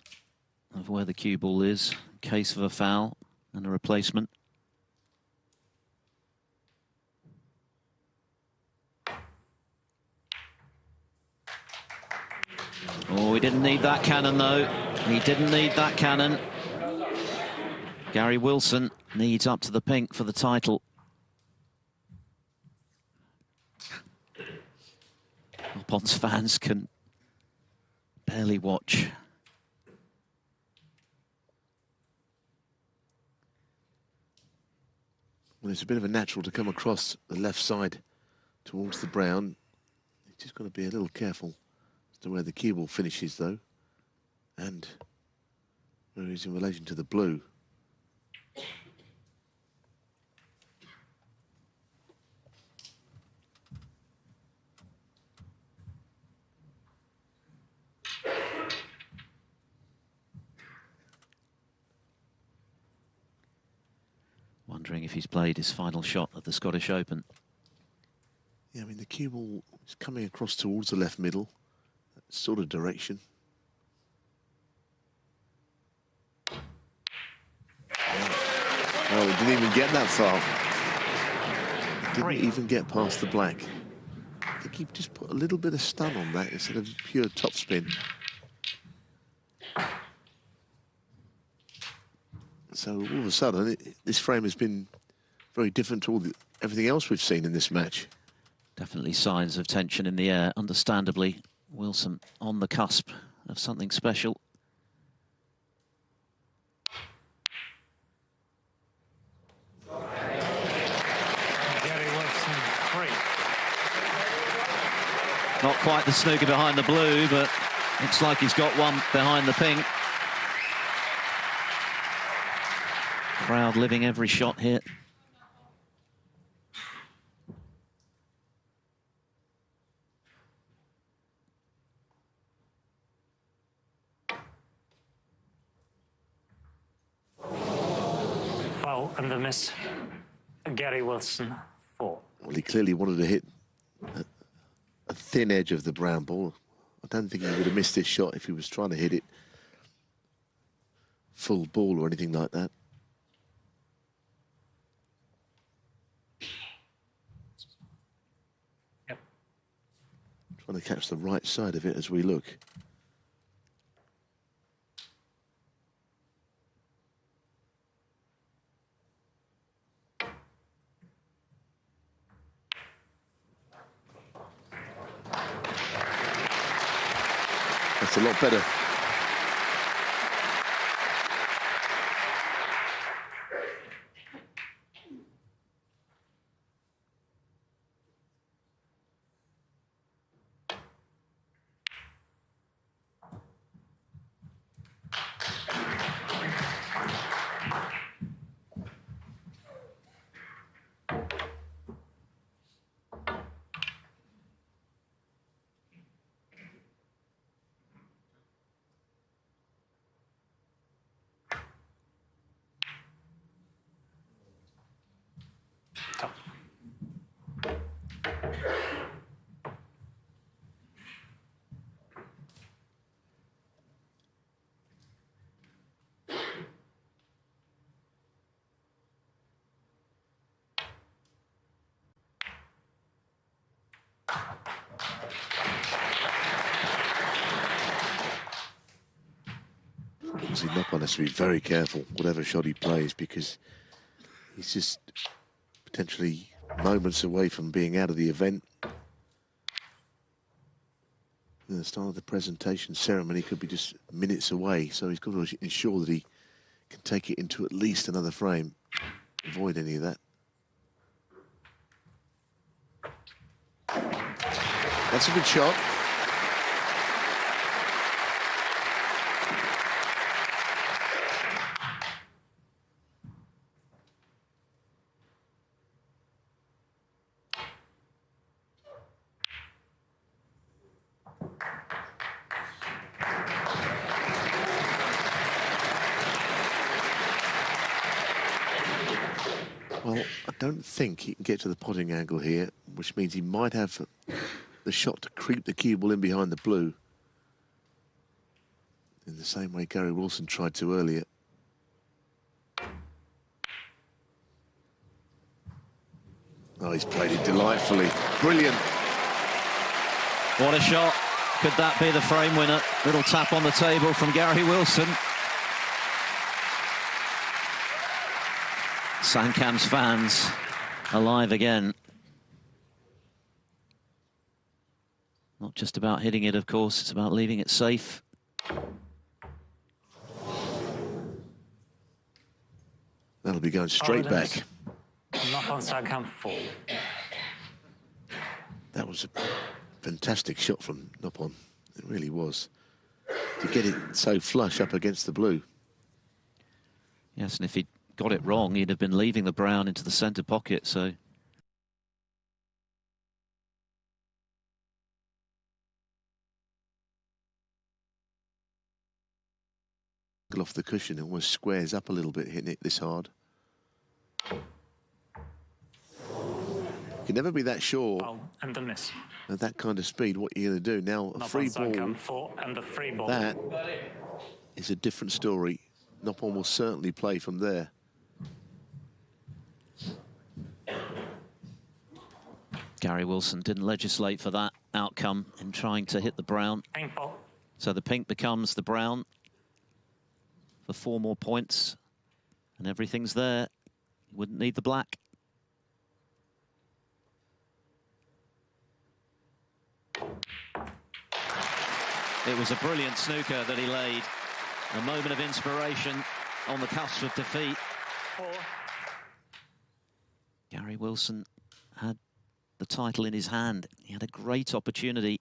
of where the cue ball is in case of a foul and a replacement. Oh, he didn't need that cannon, though. He didn't need that cannon. Gary Wilson needs up to the pink for the title. Noppon's fans can barely watch. Well, it's a bit of a natural to come across the left side towards the brown. You've just got to be a little careful as to where the cue ball finishes, though, and where he's in relation to the blue. if he's played his final shot at the Scottish Open. Yeah, I mean, the cue ball is coming across towards the left middle, that sort of direction. Oh, it didn't even get that far. Didn't even get past the black. I think he just put a little bit of stun on that instead of pure topspin. So all of a sudden, this frame has been very different to everything else we've seen in this match. Definitely signs of tension in the air. Understandably, Wilson on the cusp of something special. Gary Wilson, 3. Not quite the snooker behind the blue, but looks like he's got one behind the pink. Crowd living every shot here. Foul and the miss. Gary Wilson, 4. Well, he clearly wanted to hit a thin edge of the brown ball. I don't think he would have missed this shot if he was trying to hit it full ball or anything like that. Yep. Trying to catch the right side of it as we look. That's a lot better. Top. Obviously, Noppon has to be very careful whatever shot he plays because he's just potentially moments away from being out of the event. The start of the presentation ceremony could be just minutes away, so he's got to ensure that he can take it into at least another frame, avoid any of that. That's a good shot. Well, I don't think he can get to the potting angle here, which means he might have the shot to creep the cue ball in behind the blue. In the same way Gary Wilson tried to earlier. Oh, he's played it delightfully. Brilliant. What a shot. Could that be the frame winner? Little tap on the table from Gary Wilson. Saengkham's fans alive again. Not just about hitting it, of course, it's about leaving it safe. That'll be going straight back. Noppon Saengkham, 4. That was a fantastic shot from Noppon. It really was. To get it so flush up against the blue. Yes, and if he'd got it wrong, he'd have been leaving the brown into the centre pocket, so... Off the cushion, it almost squares up a little bit hitting it this hard. You can never be that sure Foul and a miss. at that kind of speed what you're going to do. Now, a free ball, Saengkham 4 and a free ball. that is a different story. Noppon will certainly play from there. Gary Wilson didn't legislate for that outcome in trying to hit the brown. Pink ball. So the pink becomes the brown for 4 more points. And everything's there. You wouldn't need the black. It was a brilliant snooker that he laid. A moment of inspiration on the cusp of defeat. 4. Gary Wilson had the title in his hand. He had a great opportunity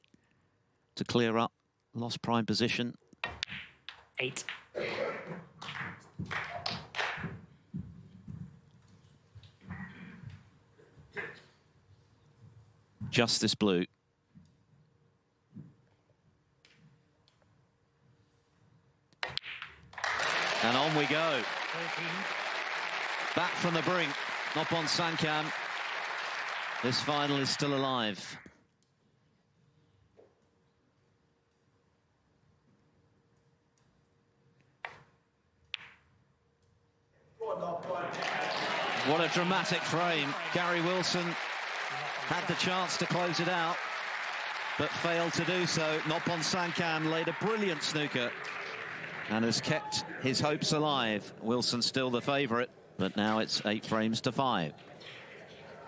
to clear up lost prime position. 8. Justice blue. And on we go. 13. Back from the brink. Noppon Saengkham. This final is still alive. What a dramatic frame. Gary Wilson had the chance to close it out, but failed to do so. Noppon Saengkham laid a brilliant snooker and has kept his hopes alive. Wilson still the favourite, but now it's 8 frames to 5.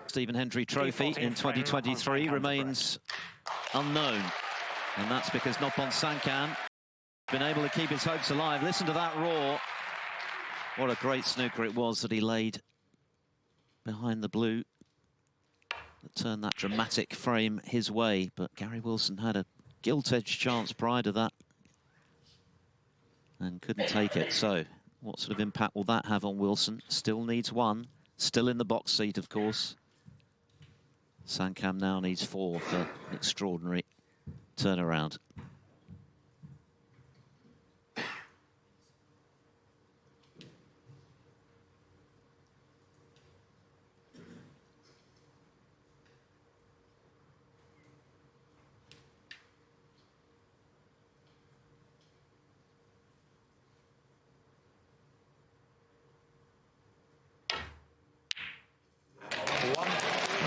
Stephen Hendry Trophy in 2023 remains unknown, and that's because Noppon Saengkham been able to keep his hopes alive. Listen to that roar. What a great snooker it was that he laid behind the blue that turned that dramatic frame his way, but Gary Wilson had a gilt-edged chance prior to that and couldn't take it. So what sort of impact will that have on Wilson? Still needs 1, still in the box seat, of course. Saengkham now needs 4 for an extraordinary turnaround.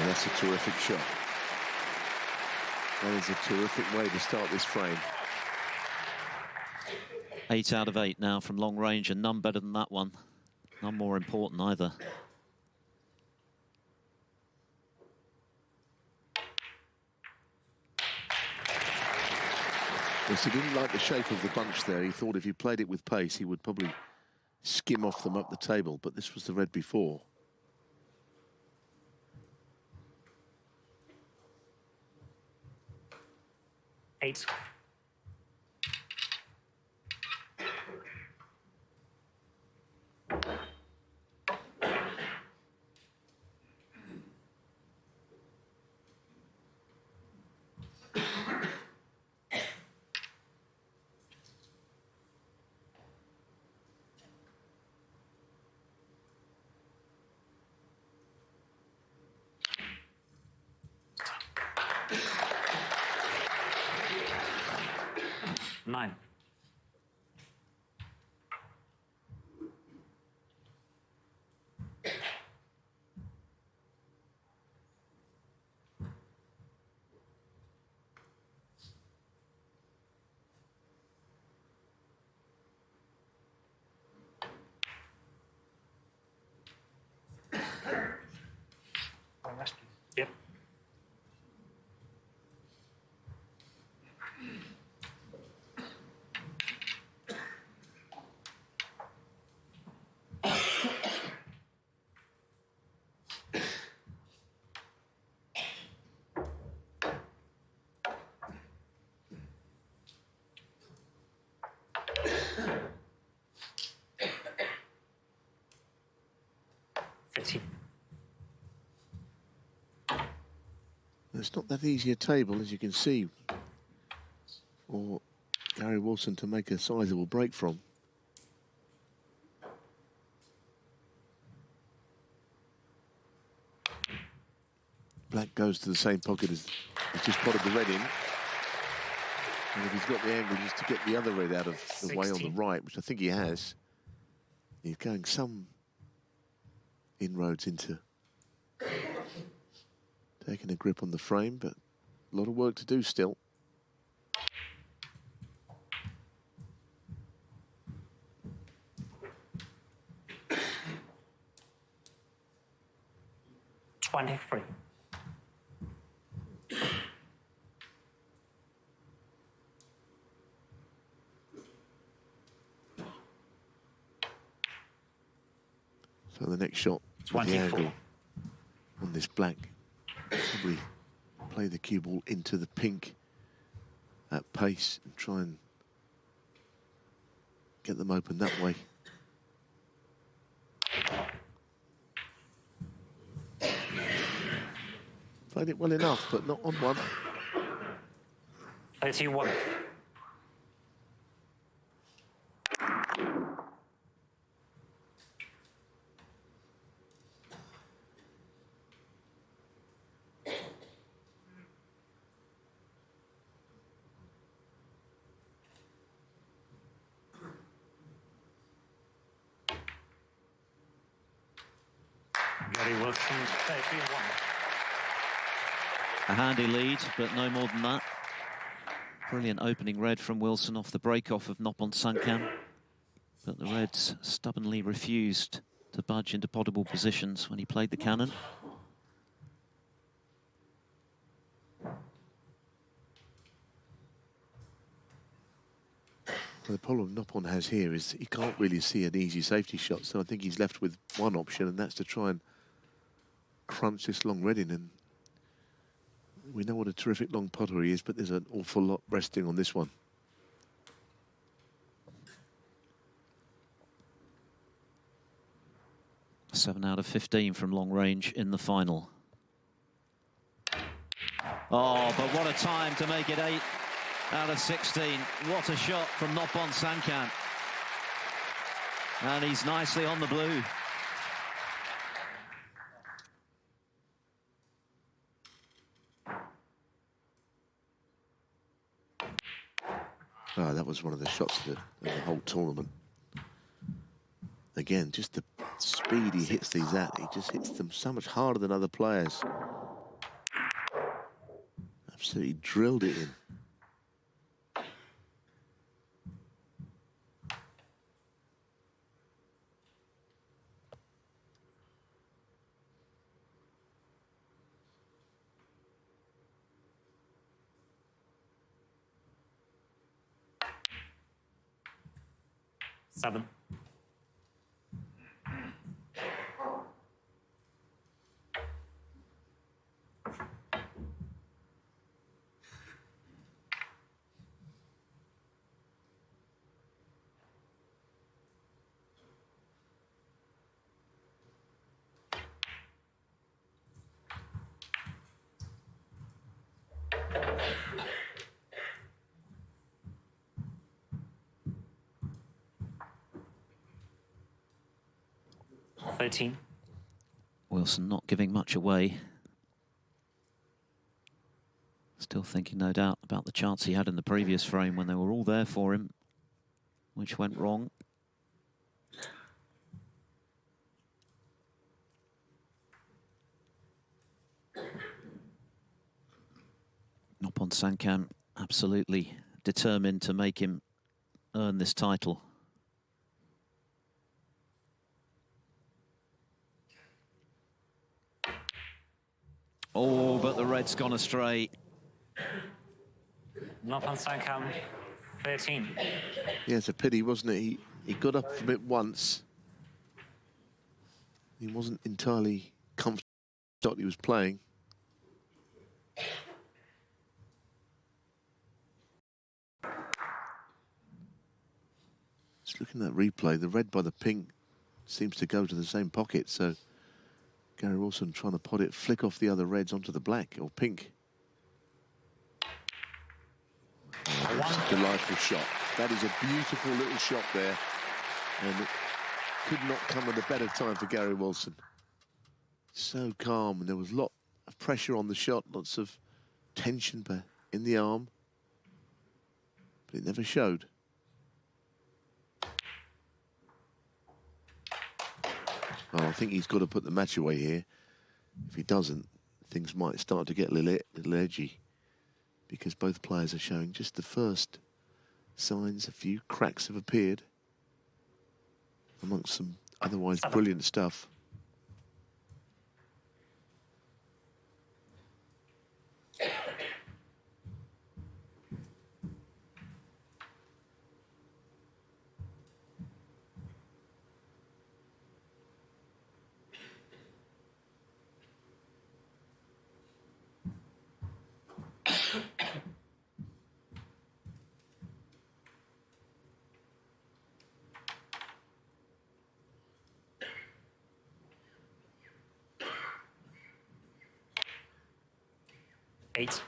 That's a terrific shot. That is a terrific way to start this frame. 8 out of 8 now from long range, and none better than that one. None more important either. Yes, he didn't like the shape of the bunch there. He thought if he played it with pace, he would probably skim off them up the table, but this was the red before. Eight. Nine. Yep. It's not that easy a table, as you can see, for Gary Wilson to make a sizable break from. Black goes to the same pocket as he's just potted the red in. And if he's got the angle just to get the other red out of the way on the right, which I think he has, he's going some inroads into taking a grip on the frame, but a lot of work to do still. Free. So the next shot, with the angle on this black, probably play the cue ball into the pink at pace and try and get them open that way. Played it well enough, but not on one. 31. Gary Wilson, 31. A handy lead, but no more than that. Brilliant opening red from Wilson off the break-off of Noppon Saengkham. But the Reds stubbornly refused to budge into potable positions when he played the cannon. The problem Noppon has here is he can't really see an easy safety shot, so I think he's left with one option, and that's to try and crunch this long red in. And we know what a terrific long potter he is, but there's an awful lot resting on this one. Seven out of 15 from long range in the final. Oh, but what a time to make it 8 out of 16. What a shot from Noppon Saengkham. And he's nicely on the blue. Oh, that was one of the shots of the whole tournament. Again, just the speed he hits these at, he just hits them so much harder than other players. Absolutely drilled it in. Seven. Wilson not giving much away. Still thinking, no doubt, about the chance he had in the previous frame when they were all there for him, which went wrong. Noppon Saengkham absolutely determined to make him earn this title. Oh, but the red's gone astray. Noppon Saengkham, 13. Yeah, it's a pity, wasn't it? He got up from it once. He wasn't entirely comfortable with what he was playing. Just looking at that replay, the red by the pink seems to go to the same pocket, so Gary Wilson trying to pot it, flick off the other reds onto the black or pink. Oh, that's a delightful shot. That is a beautiful little shot there, and it could not come at a better time for Gary Wilson. So calm, and there was of pressure on the shot, lots of tension in the arm, but it never showed. Oh, I think he's got to put the match away here. If he doesn't, things might start to get a little edgy, because both players are showing just the first signs. A few cracks have appeared amongst some otherwise brilliant stuff. Eight.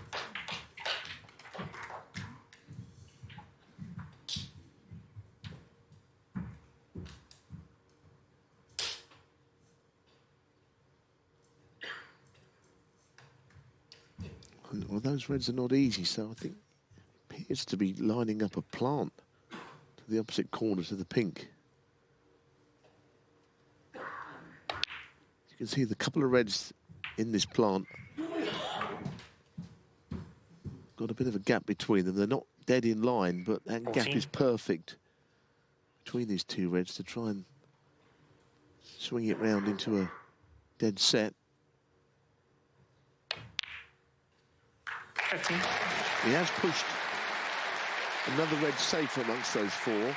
Well, those reds are not easy, so I think it appears to be lining up a plant to the opposite corner to the pink. You can see the couple of reds in this plant got a bit of a gap between them. They're not dead in line, but that 14. gap is perfect between these two reds to try and swing it round into a dead set. 15. He has pushed another red safe amongst those four.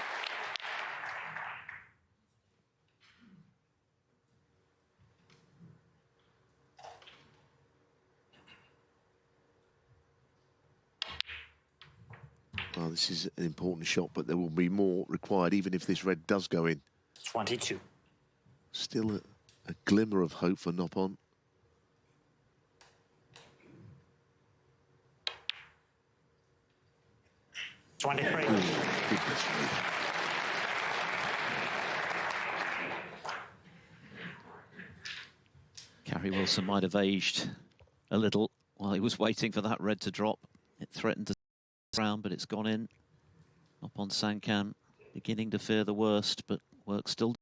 Well, this is an important shot, but there will be more required, even if this red does go in. 22. Still a glimmer of hope for Noppon. Goodness me. Gary Wilson might have aged a little while he was waiting for that red to drop. It threatened to round, but it's gone in. Noppon Saengkham beginning to fear the worst, but work still.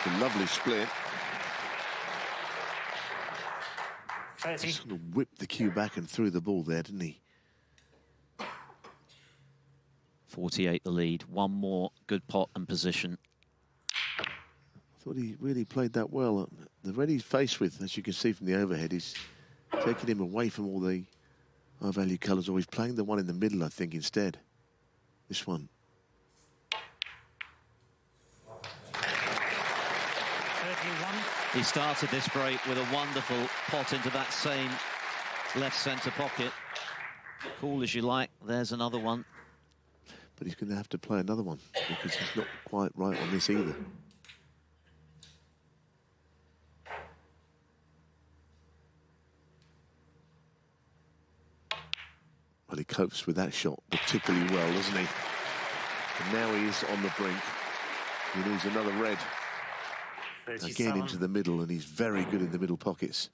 A lovely split. 30. Sort of whipped the cue back and threw the ball there, didn't he? 48 the lead. One more good pot and position. I thought he really played that well. The red he's faced with, as you can see from the overhead, is taking him away from all the high-value colours, or he's playing the one in the middle, I think, instead. This one. 31. He started this break with a wonderful pot into that same left centre pocket. Cool as you like. There's another one. But he's going to have to play another one because he's not quite right on this either. Well, he copes with that shot particularly well, doesn't he? And now he is on the brink. He needs another red. 37. Again into the middle, and he's very good in the middle pockets.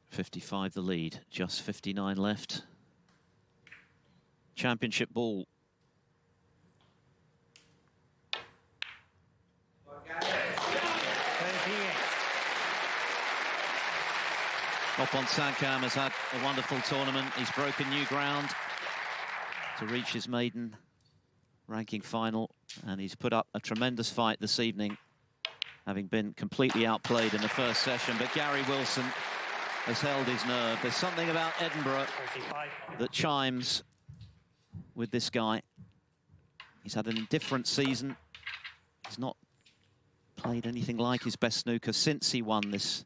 55 the lead, just 59 left. Championship ball. Noppon Saengkham has had a wonderful tournament. He's broken new ground to reach his maiden ranking final, and he's put up a tremendous fight this evening, having been completely outplayed in the first session. But Gary Wilson has held his nerve. There's something about Edinburgh 45. that chimes with this guy. He's had an indifferent season. He's not played anything like his best snooker since he won this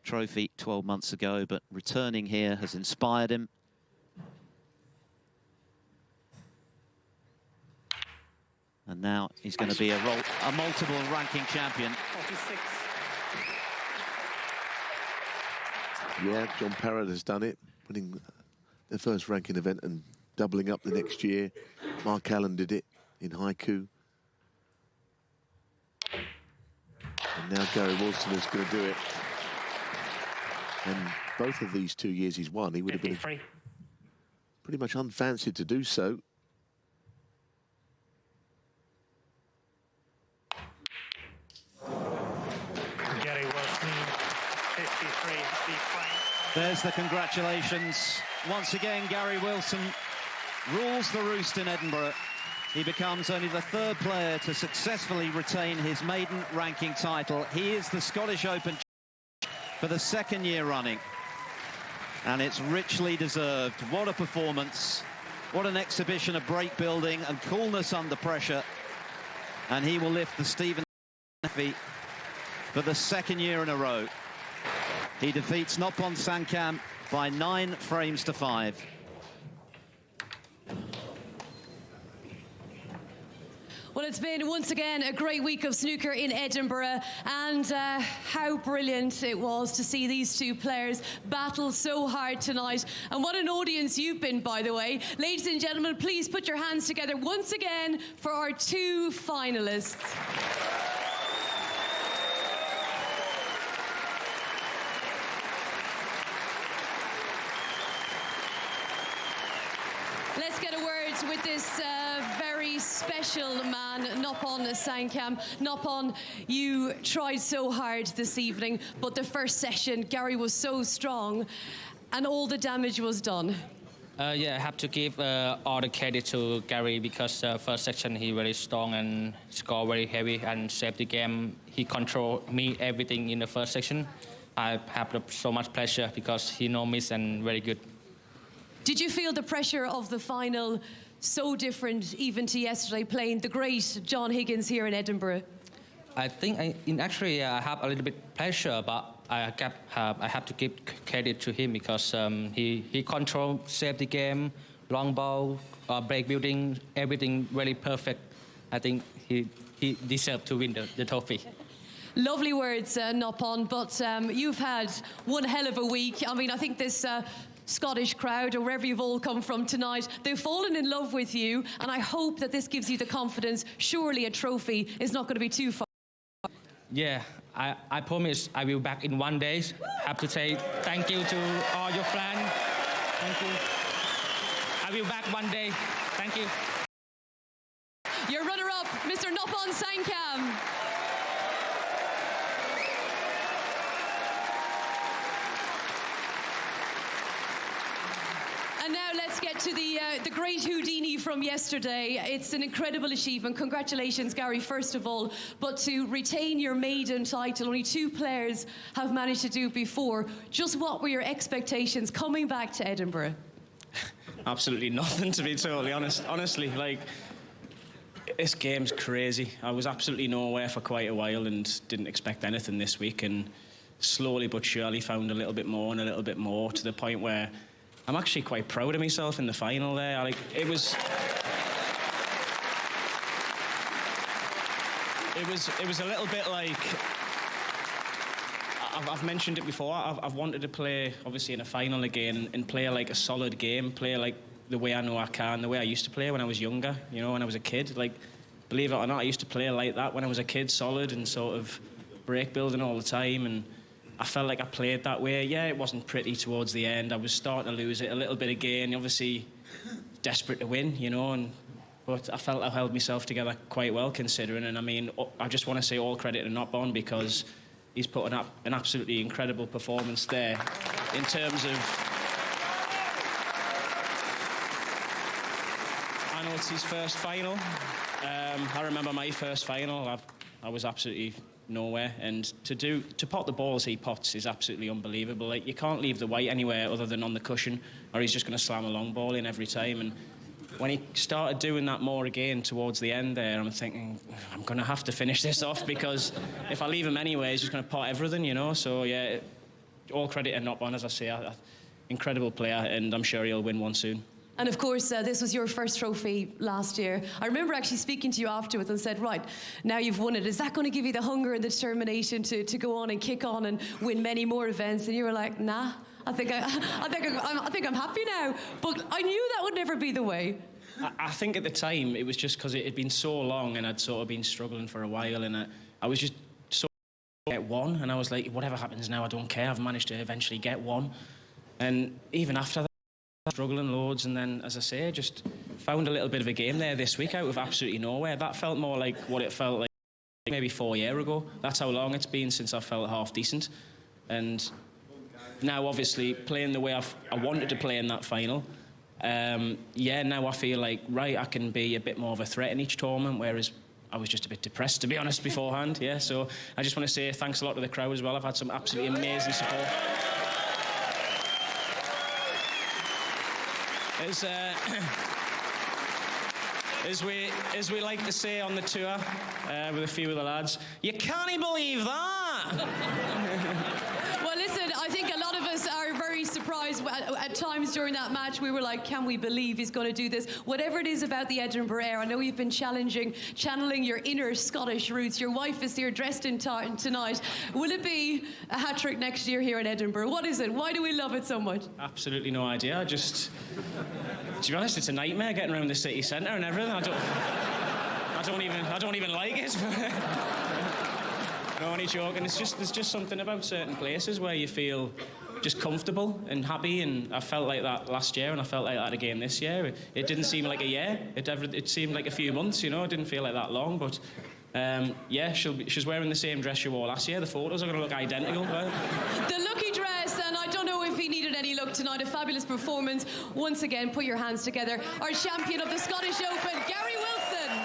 trophy 12 months ago, but returning here has inspired him. And now he's going to be a multiple ranking champion. 46. Yeah, John Parrott has done it, winning the first ranking event and doubling up the next year. Mark Allen did it in haiku. And now Gary Wilson is going to do it. And both of these 2 years he's won, he would have been pretty much unfancied to do so. Gary Wilson, 53, big point. There's the congratulations. Once again, Gary Wilson rules the roost in Edinburgh. He becomes only the third player to successfully retain his maiden ranking title. He is the Scottish Open for the second year running. And it's richly deserved. What a performance. What an exhibition of break building and coolness under pressure. And he will lift the Stephen trophy for the second year in a row. He defeats Noppon Saengkham by 9 frames to 5. Well, it's been, once again, a great week of snooker in Edinburgh, and how brilliant it was to see these two players battle so hard tonight. And what an audience you've been, by the way. Ladies and gentlemen, please put your hands together once again for our two finalists. Let's get a word with this very special man, Noppon Saengkham. Noppon, you tried so hard this evening, but the first session, Gary was so strong, and all the damage was done. Yeah, I have to give all the credit to Gary because first section he very strong and score very heavy and saved the game. He controlled me everything in the first section. I have so much pleasure because he no miss and very good. Did you feel the pressure of the final so different even to yesterday, playing the great John Higgins here in Edinburgh? I think I have a little bit pressure, but I have to give credit to him because he controlled, saved the game, long ball, break building, everything really perfect. I think he deserved to win the trophy. Lovely words, Noppon, but you've had one hell of a week. I mean, I think this Scottish crowd, or wherever you've all come from tonight, they've fallen in love with you, and I hope that this gives you the confidence. Surely a trophy is not going to be too far. Yeah, I promise I will back in 1 day. Have to say thank you to all your fans. Thank you. I will back 1 day. Thank you. Your runner-up, Mr. Noppon Saengkham. And now let's get to the great Houdini from yesterday. It's an incredible achievement. Congratulations, Gary, first of all. But to retain your maiden title, only 2 players have managed to do it before. Just what were your expectations coming back to Edinburgh? Absolutely nothing, to be totally honest. Honestly, like, this game's crazy. I was absolutely nowhere for quite a while and didn't expect anything this week, and slowly but surely found a little bit more and a little bit more, to the point where I'm actually quite proud of myself in the final there. Like, it was a little bit like, I've mentioned it before, I've wanted to play, obviously, in a final again and play like a solid game, play like the way I know I can, the way I used to play when I was younger, you know, when I was a kid. Like, believe it or not, I used to play like that when I was a kid, solid and sort of break building all the time, and I felt like I played that way. Yeah, it wasn't pretty towards the end. I was starting to lose it a little bit again, obviously desperate to win, you know, but I felt I held myself together quite well, considering. And I mean, I just want to say all credit to Noppon, because he's put an absolutely incredible performance there in terms of... I know it's his first final. I remember my first final. I was absolutely nowhere, and to pot the balls he pots is absolutely unbelievable. Like, you can't leave the white anywhere other than on the cushion, or he's just going to slam a long ball in every time. And when he started doing that more again towards the end there, I'm thinking, I'm going to have to finish this off, because if I leave him anyway, he's just going to pot everything, you know. So yeah, all credit to Noppon, as I say, incredible player, and I'm sure he'll win one soon. And of course, this was your first trophy last year. I remember actually speaking to you afterwards and said, right, now you've won it. Is that going to give you the hunger and the determination to go on and kick on and win many more events? And you were like, nah, I think I'm happy now. But I knew that would never be the way. I think at the time, it was just because it had been so long and I'd sort of been struggling for a while, and I was just one. And I was like, whatever happens now, I don't care. I've managed to eventually get one. And even after that, struggling loads, and then, as I say, just found a little bit of a game there this week out of absolutely nowhere. That felt more like what it felt like maybe 4 years ago. That's how long it's been since I felt half decent. And now, obviously, playing the way I wanted to play in that final, yeah, now I feel like, right, I can be a bit more of a threat in each tournament, whereas I was just a bit depressed, to be honest, beforehand. Yeah, so I just want to say thanks a lot to the crowd as well. I've had some absolutely amazing support. As we like to say on the tour with a few of the lads, you can't believe that. Well, listen, I think a lot of us are very surprised. At times during that match, we were like, can we believe he's going to do this? Whatever it is about the Edinburgh Air, I know you've been channeling your inner Scottish roots. Your wife is here dressed in tonight. Will it be a hat-trick next year here in Edinburgh? What is it? Why do we love it so much? Absolutely no idea. To be honest, it's a nightmare getting around the city centre and everything. I don't even like it. No, only joking. There's just something about certain places where you feel just comfortable and happy, and I felt like that last year, and I felt like that again this year. It didn't seem like a year. It seemed like a few months, you know. It didn't feel like that long, but yeah, she's wearing the same dress she wore last year. The photos are going to look identical. The lucky dress, and I don't know if he needed any luck tonight. A fabulous performance. Once again, put your hands together. Our champion of the Scottish Open, Gary Wilson.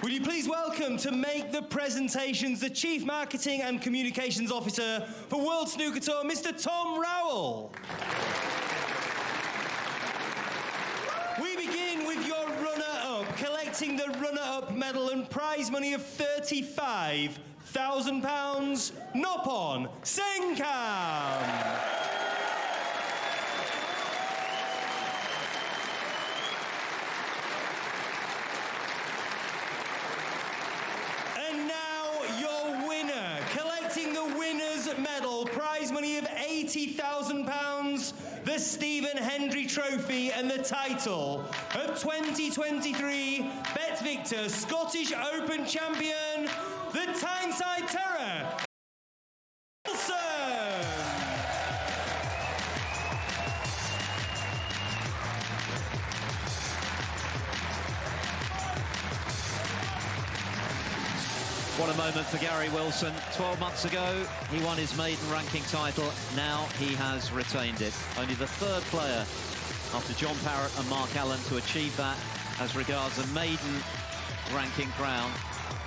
Would you please welcome to make the presentations the Chief Marketing and Communications Officer for World Snooker Tour, Mr. Tom Rowell. We begin with your runner-up, collecting the runner-up medal and prize money of £35,000, Noppon, Saengkham. Medal, prize money of £80,000, the Stephen Hendry Trophy, and the title of 2023 Bet Victor Scottish Open Champion, the Tyneside Terror, Wilson. What a moment for Gary Wilson. 12 months ago, he won his maiden ranking title. Now he has retained it. Only the third player after John Parrott and Mark Allen to achieve that as regards a maiden ranking crown.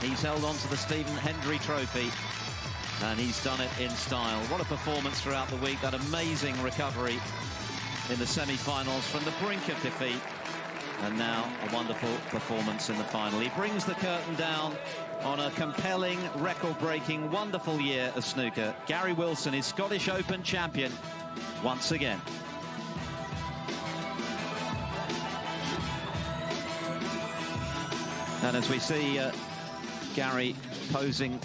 He's held on to the Stephen Hendry Trophy, and he's done it in style. What a performance throughout the week. That amazing recovery in the semi-finals from the brink of defeat. And now a wonderful performance in the final. He brings the curtain down on a compelling, record-breaking, wonderful year of snooker. Gary Wilson is Scottish Open champion once again. And as we see Gary posing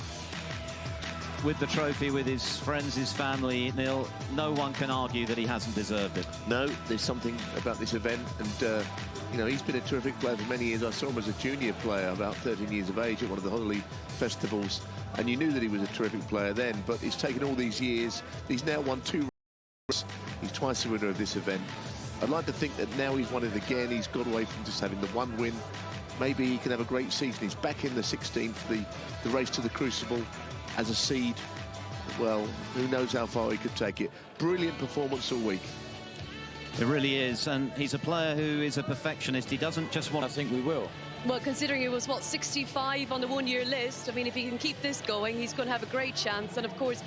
with the trophy, with his friends, his family, Neil, no one can argue that he hasn't deserved it. No, there's something about this event, and you know, he's been a terrific player for many years. I saw him as a junior player, about 13 years of age, at one of the Honolulu festivals, and you knew that he was a terrific player then, but it's taken all these years. He's now won 2 races. He's twice the winner of this event. I'd like to think that now he's won it again. He's got away from just having the one win. Maybe he can have a great season. He's back in the 16th for the race to the Crucible as a seed. Well, who knows how far he could take it. Brilliant performance all week. It really is, and he's a player who is a perfectionist. He doesn't just want... I think we will. Well, considering it was, what, 65 on the one-year list, I mean, if he can keep this going, he's going to have a great chance. And, of course...